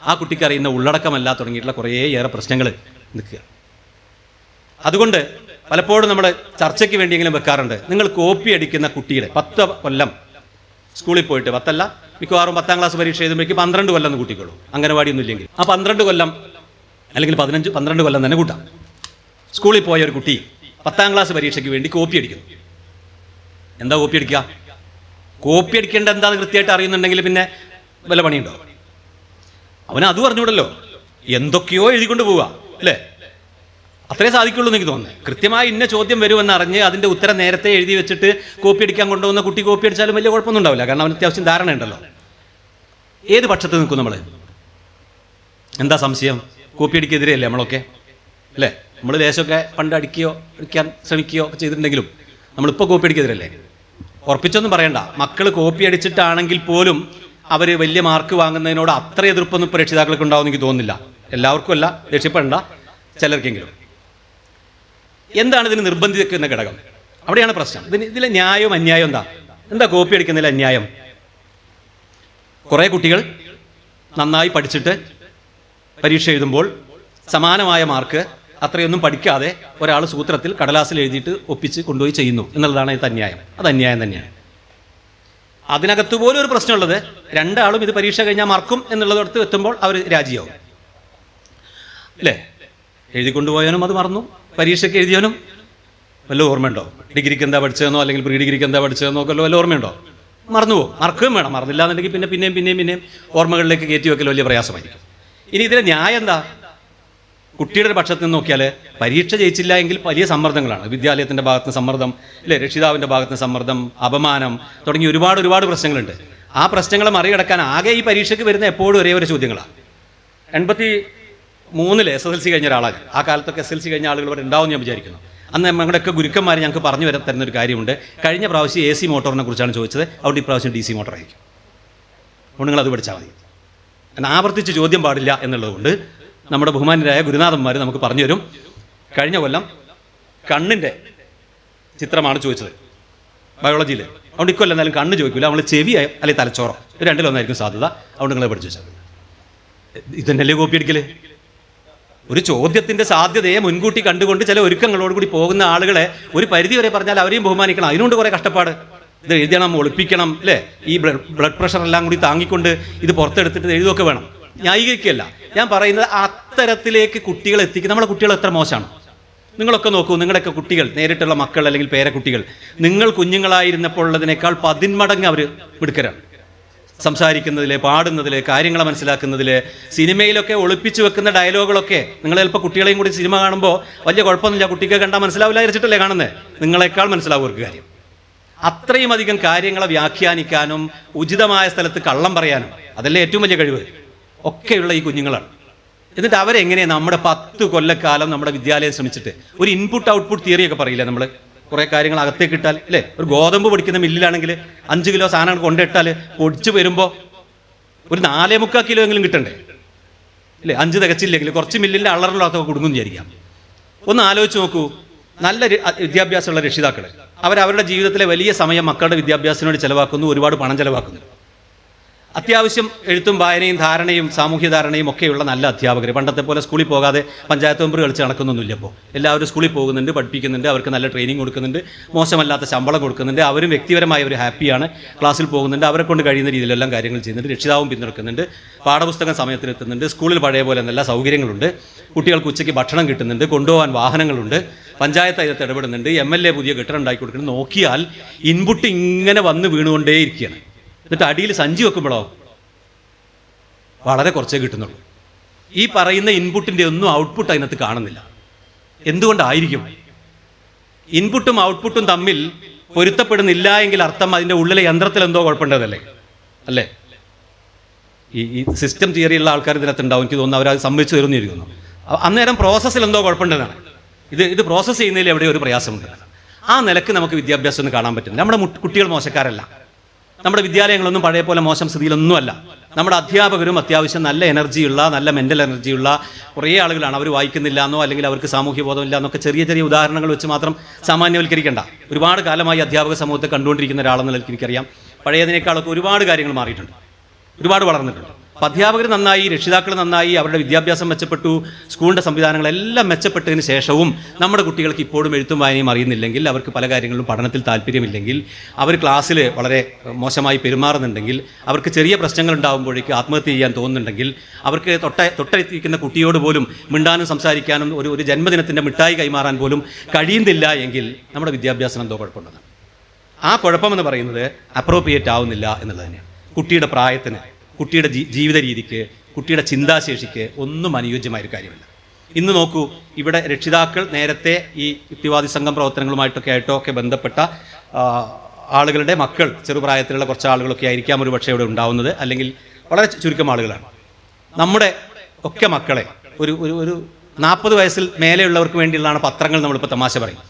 ആ കുട്ടിക്ക് അറിയുന്ന ഉള്ളടക്കമല്ല, തുടങ്ങിയിട്ടുള്ള കുറേയേറെ പ്രശ്നങ്ങൾ നിൽക്കുക. അതുകൊണ്ട് പലപ്പോഴും നമ്മൾ ചർച്ചയ്ക്ക് വേണ്ടിയെങ്കിലും വെക്കാറുണ്ട്, നിങ്ങൾ കോപ്പി അടിക്കുന്ന കുട്ടിയുടെ 10 കൊല്ലം സ്കൂളിൽ പോയിട്ട്, 10 അല്ല മിക്കവാറും 10ാം ക്ലാസ് പരീക്ഷ എഴുതുമ്പോഴേക്ക് 12 കൊല്ലം എന്ന് കൂട്ടിക്കോളൂ, അംഗനവാടിയൊന്നും ഇല്ലെങ്കിൽ. ആ 12 കൊല്ലം അല്ലെങ്കിൽ 12 കൊല്ലം തന്നെ കൂട്ടാം. സ്കൂളിൽ പോയ ഒരു കുട്ടി 10ാം ക്ലാസ് പരീക്ഷയ്ക്ക് വേണ്ടി കോപ്പി അടിക്കുന്നു. എന്താ കോപ്പി അടിക്കുക? കോപ്പി അടിക്കേണ്ട എന്താണെന്ന് കൃത്യമായിട്ട് അറിയുന്നുണ്ടെങ്കിൽ പിന്നെ വല്ല പണിയുണ്ടോ? അവന് അത് പറഞ്ഞുകൂടല്ലോ, എന്തൊക്കെയോ എഴുതിക്കൊണ്ട് പോവുക അല്ലേ? അത്രേ സാധിക്കുള്ളൂ എന്ന് എനിക്ക് തോന്നുന്നത്. കൃത്യമായി ഇന്ന ചോദ്യം വരുമെന്ന് അറിഞ്ഞ് അതിൻ്റെ ഉത്തരം നേരത്തെ എഴുതി വെച്ചിട്ട് കോപ്പി അടിക്കാൻ കൊണ്ടുവന്ന കുട്ടി കോപ്പി അടിച്ചാലും വലിയ കുഴപ്പമൊന്നും ഉണ്ടാവില്ല. കാരണം അവന് അത്യാവശ്യം ധാരണ ഉണ്ടല്ലോ. ഏത് പക്ഷത്ത് നിൽക്കും നമ്മൾ? എന്താ സംശയം? കോപ്പി അടിക്കെതിരെയല്ലേ നമ്മളൊക്കെ അല്ലേ? നമ്മൾ ദേശമൊക്കെ പണ്ട് അടിക്കാൻ ശ്രമിക്കുകയോ ഒക്കെ ചെയ്തിട്ടുണ്ടെങ്കിലും നമ്മളിപ്പോൾ കോപ്പി അടിക്കെതിരല്ലേ? ഉറപ്പിച്ചൊന്നും പറയണ്ട, മക്കൾ കോപ്പി അടിച്ചിട്ടാണെങ്കിൽ പോലും അവർ വലിയ മാർക്ക് വാങ്ങുന്നതിനോട് അത്ര എതിർപ്പൊന്നും ഇപ്പോൾ രക്ഷിതാക്കൾക്ക് ഉണ്ടാവുമെന്ന് എനിക്ക് തോന്നുന്നില്ല. എല്ലാവർക്കും അല്ല, രക്ഷപ്പെടേണ്ട ചിലർക്കെങ്കിലും. എന്താണ് ഇതിന് നിർബന്ധിക്കുന്ന ഘടകം? അവിടെയാണ് പ്രശ്നം. ഇതിലെ ന്യായവും അന്യായം എന്താ കോപ്പി അടിക്കുന്നതിൽ അന്യായം? കുറേ കുട്ടികൾ നന്നായി പഠിച്ചിട്ട് പരീക്ഷ എഴുതുമ്പോൾ സമാനമായ മാർക്ക് അത്രയൊന്നും പഠിക്കാതെ ഒരാൾ സൂത്രത്തിൽ കടലാസിൽ എഴുതിയിട്ട് ഒപ്പിച്ച് കൊണ്ടുപോയി ചെയ്യുന്നു എന്നുള്ളതാണ് ഇത് അന്യായം. അത് അന്യായം തന്നെയാണ്. അതിനകത്ത് പോലും ഒരു പ്രശ്നമുള്ളത്, 2 ആളും ഇത് പരീക്ഷ കഴിഞ്ഞാൽ മറക്കും എന്നുള്ളടത്ത് എത്തുമ്പോൾ അവർ രാജിയാവും അല്ലേ? എഴുതിക്കൊണ്ടുപോയവനും അത് മറന്നു, പരീക്ഷയ്ക്ക് എഴുതിയവനും വല്ല ഓർമ്മയുണ്ടോ? ഡിഗ്രിക്ക് എന്താ പഠിച്ചതെന്നോ അല്ലെങ്കിൽ പ്രീ ഡിഗ്രിക്ക് എന്താ പഠിച്ചതെന്നോ ഒക്കെ വല്ല ഓർമ്മയുണ്ടോ? മറന്നുപോകും. മറക്കുകയും വേണം. മറന്നില്ല എന്നുണ്ടെങ്കിൽ പിന്നെയും ഓർമ്മകളിലേക്ക് കയറ്റി വെക്കൽ വലിയ പ്രയാസമായിരിക്കും. ഇനി ഇതിലെ ന്യായം എന്താ? കുട്ടിയുടെ പക്ഷത്ത് നിന്ന് നോക്കിയാൽ പരീക്ഷ ജയിച്ചില്ല എങ്കിൽ വലിയ സമ്മർദ്ദങ്ങളാണ്. വിദ്യാലയത്തിൻ്റെ ഭാഗത്തുനിന്ന് സമ്മർദ്ദം അല്ലേ, രക്ഷിതാവിൻ്റെ ഭാഗത്തുനിന്ന് സമ്മർദ്ദം, അപമാനം തുടങ്ങി ഒരുപാട് പ്രശ്നങ്ങളുണ്ട്. ആ പ്രശ്നങ്ങളെ മറികടക്കാൻ ആകെ ഈ പരീക്ഷയ്ക്ക് വരുന്ന എപ്പോഴും ഒരേ ഒരു ചോദ്യങ്ങളാണ്. 83 SSLC കഴിഞ്ഞ ഒരാളാണ്. ആ കാലത്തൊക്കെ SSLC കഴിഞ്ഞ ആളുകൾ ഇവിടെ ഉണ്ടാവും ഞാൻ വിചാരിക്കുന്നു. അന്ന് ഞങ്ങളുടെയൊക്കെ ഗുരുക്കന്മാർ ഞങ്ങൾക്ക് പറഞ്ഞു തരുന്നൊരു കാര്യമുണ്ട്. കഴിഞ്ഞ പ്രാവശ്യം AC മോട്ടോറിനെ കുറിച്ചാണ് ചോദിച്ചത്, അവിടെ ഇപ്രാവശ്യം DC മോട്ടോറായിരിക്കും. അപ്പോൾ നിങ്ങളത് പഠിച്ചാൽ മതി. എന്നാൽ ആവർത്തിച്ച് ചോദ്യം പാടില്ല എന്നുള്ളതുകൊണ്ട് നമ്മുടെ ബഹുമാന്യരായ ഗുരുനാഥന്മാർ നമുക്ക് പറഞ്ഞു തരും. കഴിഞ്ഞ കൊല്ലം കണ്ണിൻ്റെ ചിത്രമാണ് ചോദിച്ചത് ബയോളജിയിൽ. അതുകൊണ്ട് ഇക്കൊല്ലം എന്തായാലും കണ്ണ് ചോദിക്കില്ല, നമ്മൾ ചെവിയായോ അല്ലെങ്കിൽ തലച്ചോറോ, 2-1 സാധ്യത. അതുകൊണ്ട് നിങ്ങളെ പഠിച്ചു വെച്ചാൽ ഇതന്നെയല്ലേ കോപ്പി അടിക്കൽ? ഒരു ചോദ്യത്തിൻ്റെ സാധ്യതയെ മുൻകൂട്ടി കണ്ടുകൊണ്ട് ചില ഒരുക്കങ്ങളോടുകൂടി പോകുന്ന ആളുകളെ ഒരു പരിധി വരെ പറഞ്ഞാൽ അവരെയും ബഹുമാനിക്കണം. അതിനുകൊണ്ട് കുറേ കഷ്ടപ്പാട്. ഇത് എഴുതണം, ഒളിപ്പിക്കണം അല്ലേ? ഈ ബ്ലഡ് പ്രഷർ എല്ലാം കൂടി താങ്ങിക്കൊണ്ട് ഇത് പുറത്തെടുത്തിട്ട് എഴുതുകയൊക്കെ വേണം. ന്യായീകരിക്കുകയല്ല ഞാൻ പറയുന്നത്. അത്തരത്തിലേക്ക് കുട്ടികൾ എത്തിക്കുക. നമ്മുടെ കുട്ടികൾ എത്ര മോശമാണ് നിങ്ങളൊക്കെ നോക്കൂ. നിങ്ങളുടെയൊക്കെ കുട്ടികൾ, നേരിട്ടുള്ള മക്കൾ അല്ലെങ്കിൽ പേരക്കുട്ടികൾ, നിങ്ങൾ കുഞ്ഞുങ്ങളായിരുന്നപ്പോൾ ഉള്ളതിനേക്കാൾ 10 മടങ്ങ് അവർ മിടുക്കരാണ്. സംസാരിക്കുന്നതിൽ, പാടുന്നതിൽ, കാര്യങ്ങളെ മനസ്സിലാക്കുന്നതിൽ. സിനിമയിലൊക്കെ ഒളിപ്പിച്ചു വെക്കുന്ന ഡയലോഗുകളൊക്കെ നിങ്ങൾ ചിലപ്പോൾ കുട്ടികളെയും കൂടി സിനിമ കാണുമ്പോൾ വലിയ കുഴപ്പമൊന്നുമില്ല, കുട്ടിക്ക് കണ്ടാൽ മനസ്സിലാവില്ല വിചാരിച്ചിട്ടല്ലേ കാണുന്നത്. നിങ്ങളെക്കാൾ മനസ്സിലാവും അവർക്ക് കാര്യം. അത്രയും അധികം കാര്യങ്ങളെ വ്യാഖ്യാനിക്കാനും ഉചിതമായ സ്ഥലത്ത് കള്ളം പറയാനും അതല്ലേ ഏറ്റവും വലിയ കഴിവ് ഒക്കെയുള്ള ഈ കുഞ്ഞുങ്ങളാണ്. എന്നിട്ട് അവരെങ്ങനെയാണ് നമ്മുടെ 10 കൊല്ലക്കാലം നമ്മുടെ വിദ്യാലയം ശ്രമിച്ചിട്ട് ഒരു ഇൻപുട്ട് ഔട്ട്പുട്ട് തിയറിയൊക്കെ പറയില്ലേ നമ്മൾ? കുറേ കാര്യങ്ങൾ അകത്തേക്ക് ഇട്ടാൽ അല്ലേ, ഒരു ഗോതമ്പ് പൊടിക്കുന്ന മില്ലിലാണെങ്കിൽ 5 കിലോ സാധനങ്ങൾ കൊണ്ടിട്ടാൽ പൊടിച്ച് വരുമ്പോൾ ഒരു 4.25 കിലോ എങ്കിലും കിട്ടണ്ടേ അല്ലേ? 5 തികച്ചില്ലെങ്കിൽ കുറച്ച് മില്ലിൻ്റെ അള്ളറിലൊക്കെ കുടുങ്ങും വിചാരിക്കാം. ഒന്ന് ആലോചിച്ച് നോക്കൂ. നല്ല വിദ്യാഭ്യാസമുള്ള രക്ഷിതാക്കൾ അവരവരുടെ ജീവിതത്തിലെ വലിയ സമയം മക്കളുടെ വിദ്യാഭ്യാസത്തിന് വേണ്ടി ചിലവാക്കുന്നു, ഒരുപാട് പണം ചിലവാക്കുന്നു. അത്യാവശ്യം എഴുത്തും വായനയും ധാരണയും സാമൂഹ്യ ധാരണയും ഒക്കെയുള്ള നല്ല അധ്യാപകർ. പണ്ടത്തെ പോലെ സ്കൂളിൽ പോകാതെ പഞ്ചായത്ത് മെമ്പർ കളിച്ച് നടക്കുന്നൊന്നുമില്ല. ഇപ്പോൾ എല്ലാവരും സ്കൂളിൽ പോകുന്നുണ്ട്, പഠിപ്പിക്കുന്നുണ്ട്, അവർക്ക് നല്ല ട്രെയിനിങ് കൊടുക്കുന്നുണ്ട്, മോശമല്ലാത്ത ശമ്പളം കൊടുക്കുന്നുണ്ട്, അവരും വ്യക്തിപരമായി അവർ ഹാപ്പിയാണ്, ക്ലാസ്സിൽ പോകുന്നുണ്ട്, അവരെ കൊണ്ട് കഴിയുന്ന രീതിയിലെല്ലാം കാര്യങ്ങൾ ചെയ്യുന്നുണ്ട്, രക്ഷിതാവും പിന്തുണക്കുന്നുണ്ട്, പാഠപുസ്തകം സമയത്തിനെത്തുന്നുണ്ട്, സ്കൂളിൽ പഴയ പോലെ നല്ല സൗകര്യങ്ങളുണ്ട്, കുട്ടികൾക്ക് ഉച്ചയ്ക്ക് ഭക്ഷണം കിട്ടുന്നുണ്ട്, കൊണ്ടുപോകാൻ വാഹനങ്ങളുണ്ട്, പഞ്ചായത്ത് അതിനകത്ത് ഇടപെടുന്നുണ്ട്, MLA പുതിയ കെട്ടിടം ഉണ്ടാക്കി കൊടുക്കുന്നത്. നോക്കിയാൽ ഇൻപുട്ട് ഇങ്ങനെ വന്ന് വീണുകൊണ്ടേയിരിക്കുകയാണ്. എന്നിട്ട് അടിയിൽ സഞ്ചി വെക്കുമ്പോഴോ വളരെ കുറച്ചേ കിട്ടുന്നുള്ളൂ. ഈ പറയുന്ന ഇൻപുട്ടിൻ്റെ ഒന്നും ഔട്ട്പുട്ട് അതിനകത്ത് കാണുന്നില്ല. എന്തുകൊണ്ടായിരിക്കും? ഇൻപുട്ടും ഔട്ട്പുട്ടും തമ്മിൽ പൊരുത്തപ്പെടുന്നില്ല എങ്കിൽ അർത്ഥം അതിൻ്റെ ഉള്ളിലെ യന്ത്രത്തിൽ എന്തോ കുഴപ്പമുണ്ടതല്ലേ അല്ലേ? ഈ സിസ്റ്റം തിയറിയുള്ള ആൾക്കാർ ഇതിനകത്ത് ഉണ്ടാവും. എനിക്ക് തോന്നുന്നു അവരത് സമ്മതിച്ചു തരുമെന്ന് ഇരിക്കുന്നു. അന്നേരം പ്രോസസ്സിൽ എന്തോ കുഴപ്പമുണ്ടെന്നാണ്. ഇത് പ്രോസസ്സ് ചെയ്യുന്നതിൽ എവിടെ ഒരു പ്രയാസമുണ്ട്. ആ നിലക്ക് നമുക്ക് വിദ്യാഭ്യാസം ഒന്നും കാണാൻ പറ്റുന്നില്ല. നമ്മുടെ കുട്ടികൾ മോശക്കാരല്ല, നമ്മുടെ വിദ്യാലയങ്ങളൊന്നും പഴയ പോലെ മോശം സ്ഥിതിയിലൊന്നുമല്ല. നമ്മുടെ അധ്യാപകരും അത്യാവശ്യം നല്ല എനർജിയുള്ള, നല്ല മെൻ്റൽ എനർജിയുള്ള കുറേ ആളുകളാണ്. അവർ വായിക്കുന്നില്ല എന്നോ അല്ലെങ്കിൽ അവർക്ക് സാമൂഹ്യ ബോധമില്ല എന്നൊക്കെ ചെറിയ ചെറിയ ഉദാഹരണങ്ങൾ വെച്ച് മാത്രം സാമാന്യവൽക്കരിക്കേണ്ട. ഒരുപാട് കാലമായി അധ്യാപക സമൂഹത്തെ കണ്ടുകൊണ്ടിരിക്കുന്ന ഒരാളെന്ന നിലയ്ക്ക് എനിക്കറിയാം പഴയതിനേക്കാളൊക്കെ ഒരുപാട് കാര്യങ്ങൾ മാറിയിട്ടുണ്ട്, ഒരുപാട് വളർന്നിട്ടുണ്ട്. അപ്പോൾ അധ്യാപകർ നന്നായി, രക്ഷിതാക്കൾ നന്നായി, അവരുടെ വിദ്യാഭ്യാസം മെച്ചപ്പെട്ടു, സ്കൂളിൻ്റെ സംവിധാനങ്ങളെല്ലാം മെച്ചപ്പെട്ടതിന് ശേഷവും നമ്മുടെ കുട്ടികൾക്ക് ഇപ്പോഴും എഴുത്തും വായനയും അറിയുന്നില്ലെങ്കിൽ, അവർക്ക് പല കാര്യങ്ങളിലും പഠനത്തിൽ താല്പര്യമില്ലെങ്കിൽ, അവർ ക്ലാസ്സിൽ വളരെ മോശമായി പെരുമാറുന്നുണ്ടെങ്കിൽ, അവർക്ക് ചെറിയ പ്രശ്നങ്ങൾ ഉണ്ടാകുമ്പോഴേക്ക് ആത്മഹത്യ ചെയ്യാൻ തോന്നുന്നുണ്ടെങ്കിൽ, അവർക്ക് തൊട്ടടുത്തിരിക്കുന്ന കുട്ടിയോട് പോലും മിണ്ടാനും സംസാരിക്കാനും ഒരു ജന്മദിനത്തിൻ്റെ മിഠായി കൈമാറാൻ പോലും കഴിയുന്നില്ല എങ്കിൽ നമ്മുടെ വിദ്യാഭ്യാസം എന്തോ കുഴപ്പമുണ്ടെന്ന്. ആ കുഴപ്പമെന്ന് പറയുന്നത് അപ്രോപ്രിയേറ്റ് ആവുന്നില്ല എന്നുള്ളത് തന്നെയാണ്. കുട്ടിയുടെ പ്രായത്തിന്, കുട്ടിയുടെ ജീവിത രീതിക്ക്, കുട്ടിയുടെ ചിന്താശേഷിക്ക് ഒന്നും അനുയോജ്യമായൊരു കാര്യമല്ല. ഇന്ന് നോക്കൂ, ഇവിടെ രക്ഷിതാക്കൾ നേരത്തെ ഈ യുക്തിവാദി സംഘം പ്രവർത്തനങ്ങളുമായിട്ടൊക്കെ ഒക്കെ ബന്ധപ്പെട്ട ആളുകളുടെ മക്കൾ, ചെറുപ്രായത്തിലുള്ള കുറച്ച് ആളുകളൊക്കെ ആയിരിക്കാം ഒരു പക്ഷേ ഇവിടെ ഉണ്ടാവുന്നത്, അല്ലെങ്കിൽ വളരെ ചുരുക്കം ആളുകളാണ്. നമ്മുടെ ഒക്കെ മക്കളെ ഒരു 40 വയസ്സിൽ മേലെയുള്ളവർക്ക് വേണ്ടിയുള്ളതാണ് പത്രങ്ങൾ നമ്മളിപ്പോൾ തമാശ പറയും.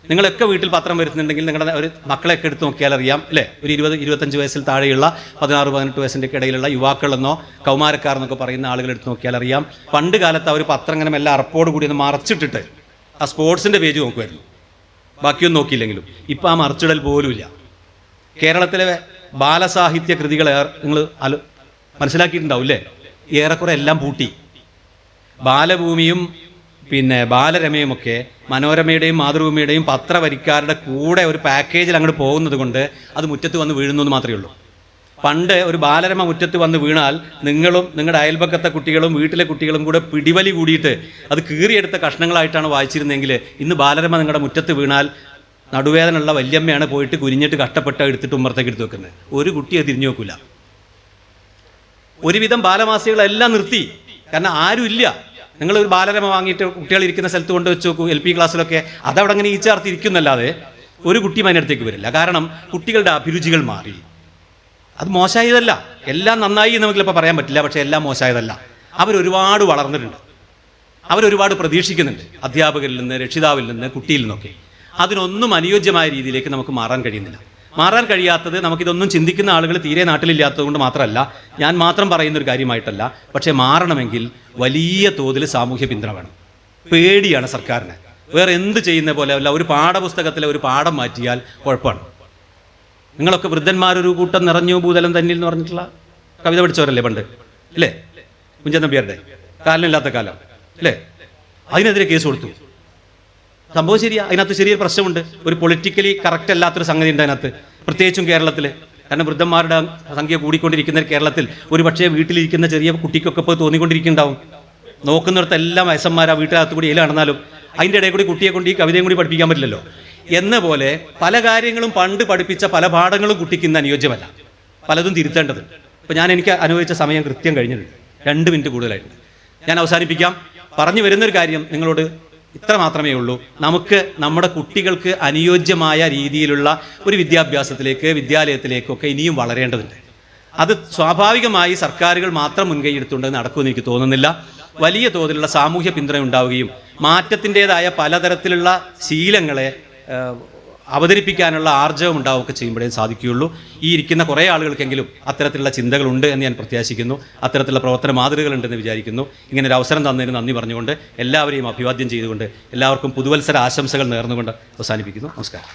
നിങ്ങളൊക്കെ വീട്ടിൽ പത്രം വരുത്തുന്നുണ്ടെങ്കിൽ നിങ്ങളുടെ ഒരു മക്കളെയൊക്കെ എടുത്ത് നോക്കിയാൽ അറിയാം അല്ലേ? ഒരു 20-25 വയസ്സിൽ താഴെയുള്ള 16-18 വയസ്സിൻ്റെ ഇടയിലുള്ള യുവാക്കളെന്നോ കൗമാരക്കാരെന്നൊക്കെ പറയുന്ന ആളുകൾ എടുത്ത് നോക്കിയാൽ അറിയാം. പണ്ട് കാലത്ത് അവർ പത്രം ഇങ്ങനെ മെല്ലെ അറപ്പോട് കൂടി ഒന്ന് മറച്ചിട്ടിട്ട് ആ സ്പോർട്സിൻ്റെ പേജ് നോക്കുമായിരുന്നു, ബാക്കിയൊന്നും നോക്കിയില്ലെങ്കിലും. ഇപ്പം ആ മറച്ചിടൽ പോലുമില്ല. കേരളത്തിലെ ബാലസാഹിത്യ കൃതികൾ നിങ്ങൾ മനസ്സിലാക്കിയിട്ടുണ്ടാവും അല്ലേ? ഏറെക്കുറെ എല്ലാം പൂട്ടി. ബാലഭൂമിയും ബാലരമയുമൊക്കെ മനോരമയുടെയും മാതൃഭൂമിയുടെയും പത്രവരിക്കാരുടെ കൂടെ ഒരു പാക്കേജിൽ അങ്ങോട്ട് പോകുന്നത് കൊണ്ട് അത് മുറ്റത്ത് വന്ന് വീഴുന്നു എന്ന് മാത്രമേ ഉള്ളൂ. പണ്ട് ഒരു ബാലരമ മുറ്റത്ത് വന്ന് വീണാൽ നിങ്ങളും നിങ്ങളുടെ അയൽപക്കത്തെ കുട്ടികളും വീട്ടിലെ കുട്ടികളും കൂടെ പിടിവലി കൂടിയിട്ട് അത് കീറിയെടുത്ത കഷ്ണങ്ങളായിട്ടാണ് വായിച്ചിരുന്നെങ്കിൽ ഇന്ന് ബാലരമ നിങ്ങളുടെ മുറ്റത്ത് വീണാൽ നടുവേദനയുള്ള വല്യമ്മയാണ് പോയിട്ട് കുരിഞ്ഞിട്ട് കഷ്ടപ്പെട്ട് എടുത്തിട്ട് ഉമ്മറത്തേക്ക് എടുത്ത് വെക്കുന്നത്. ഒരു കുട്ടിയെ തിരിഞ്ഞു നോക്കില്ല. ഒരുവിധം ബാലമാസികളെല്ലാം നിർത്തി. കാരണം ആരുമില്ല. നിങ്ങൾ ഒരു ബാലരമ വാങ്ങിയിട്ട് കുട്ടികൾ ഇരിക്കുന്ന സ്ഥലത്ത് കൊണ്ട് വെച്ച് നോക്കൂ, LP ക്ലാസ്സിലൊക്കെ അതവിടെ അങ്ങനെ ഈച്ചാർത്തിരിക്കുന്നല്ലാതെ ഒരു കുട്ടിയും അതിനടുത്തേക്ക് വരില്ല. കാരണം കുട്ടികളുടെ അഭിരുചികൾ മാറി. അത് മോശമായതല്ല, എല്ലാം നന്നായി നമുക്കിപ്പോൾ പറയാൻ പറ്റില്ല, പക്ഷേ എല്ലാം മോശമായതല്ല. അവരൊരുപാട് വളർന്നിട്ടുണ്ട്, അവരൊരുപാട് പ്രതീക്ഷിക്കുന്നുണ്ട് അധ്യാപകരിൽ നിന്ന്, രക്ഷിതാവിൽ നിന്ന്, കുട്ടിയിൽ നിന്നൊക്കെ. അതിനൊന്നും അനുയോജ്യമായ രീതിയിലേക്ക് നമുക്ക് മാറാൻ കഴിയുന്നില്ല. മാറാൻ കഴിയാത്തത് നമുക്കിതൊന്നും ചിന്തിക്കുന്ന ആളുകൾ തീരെ നാട്ടിലില്ലാത്തത് കൊണ്ട് മാത്രമല്ല, ഞാൻ മാത്രം പറയുന്നൊരു കാര്യമായിട്ടല്ല. പക്ഷേ മാറണമെങ്കിൽ വലിയ തോതിൽ സാമൂഹ്യ പിന്തുണ വേണം. പേടിയാണ് സർക്കാരിന്. വേറെ എന്ത് ചെയ്യുന്ന പോലെ അല്ല, ഒരു പാഠപുസ്തകത്തിലെ ഒരു പാഠം മാറ്റിയാൽ കുഴപ്പമാണ്. നിങ്ങളൊക്കെ വൃദ്ധന്മാരൊരു കൂട്ടം നിറഞ്ഞു ഭൂതലം തന്നിൽ എന്ന് പറഞ്ഞിട്ടുള്ള കവിത പഠിച്ചവരല്ലേ പണ്ട് അല്ലേ? കുഞ്ചൻ നമ്പ്യാരുടെ കാലമില്ലാത്ത കാലം അല്ലേ? അതിനെതിരെ കേസ് കൊടുത്തു. സംഭവം ശരിയാ, അതിനകത്ത് ചെറിയൊരു പ്രശ്നമുണ്ട്. ഒരു പൊളിറ്റിക്കലി കറക്റ്റ് അല്ലാത്തൊരു സംഗതി ഉണ്ട് അതിനകത്ത്, പ്രത്യേകിച്ചും കേരളത്തിൽ. കാരണം വൃദ്ധന്മാരുടെ സംഖ്യ കൂടിക്കൊണ്ടിരിക്കുന്ന കേരളത്തിൽ ഒരു പക്ഷേ വീട്ടിലിരിക്കുന്ന ചെറിയ കുട്ടിക്കൊക്കെ ഇപ്പോൾ തോന്നിക്കൊണ്ടിരിക്കുന്നുണ്ടാവും, നോക്കുന്നിടത്തെല്ലാം വയസ്സന്മാരാ വീട്ടിനകത്ത് കൂടി നടന്നാലും അതിൻ്റെ ഇടയിൽ കൂടി കുട്ടിയെ കൊണ്ട് ഈ കവിതയും കൂടി പഠിപ്പിക്കാൻ പറ്റില്ലല്ലോ. എന്ന പോലെ പല കാര്യങ്ങളും പണ്ട് പഠിപ്പിച്ച പല പാഠങ്ങളും കുട്ടിക്ക് ഇന്ന് അനുയോജ്യമല്ല, പലതും തിരുത്തേണ്ടതുണ്ട്. ഇപ്പോൾ എനിക്ക് അനുഭവിച്ച സമയം കൃത്യം കഴിഞ്ഞിട്ടുണ്ട്, 2 മിനിറ്റ് കൂടുതലായിട്ടുണ്ട്. ഞാൻ അവസാനിപ്പിക്കാം. പറഞ്ഞു വരുന്നൊരു കാര്യം നിങ്ങളോട് ഇത്ര മാത്രമേ ഉള്ളൂ. നമുക്ക് നമ്മുടെ കുട്ടികൾക്ക് അനുയോജ്യമായ രീതിയിലുള്ള ഒരു വിദ്യാഭ്യാസത്തിലേക്ക്, വിദ്യാലയത്തിലേക്കൊക്കെ ഇനിയും വളരേണ്ടതുണ്ട്. അത് സ്വാഭാവികമായി സർക്കാരുകൾ മാത്രം മുൻകൈ എടുത്തുകൊണ്ട് നടക്കുമെന്ന് എനിക്ക് തോന്നുന്നില്ല. വലിയ തോതിലുള്ള സാമൂഹ്യ പിന്തുണ ഉണ്ടാവുകയും മാറ്റത്തിൻ്റെതായ പലതരത്തിലുള്ള ശീലങ്ങളെ അവതരിപ്പിക്കാനുള്ള ആർജവം ഉണ്ടാവുകയൊക്കെ ചെയ്യുമ്പോഴേ സാധിക്കുകയുള്ളൂ. ഈ ഇരിക്കുന്ന കുറേ ആളുകൾക്കെങ്കിലും അത്തരത്തിലുള്ള ചിന്തകളുണ്ട് എന്ന് ഞാൻ പ്രത്യാശിക്കുന്നു. അത്തരത്തിലുള്ള പ്രവർത്തന മാതൃകകളുണ്ടെന്ന് വിചാരിക്കുന്നു. ഇങ്ങനെ ഒരു അവസരം തന്നതിന് നന്ദി പറഞ്ഞുകൊണ്ട് എല്ലാവരെയും അഭിവാദ്യം ചെയ്തുകൊണ്ട് എല്ലാവർക്കും പുതുവത്സര ആശംസകൾ നേർന്നുകൊണ്ട് അവസാനിപ്പിക്കുന്നു. നമസ്കാരം.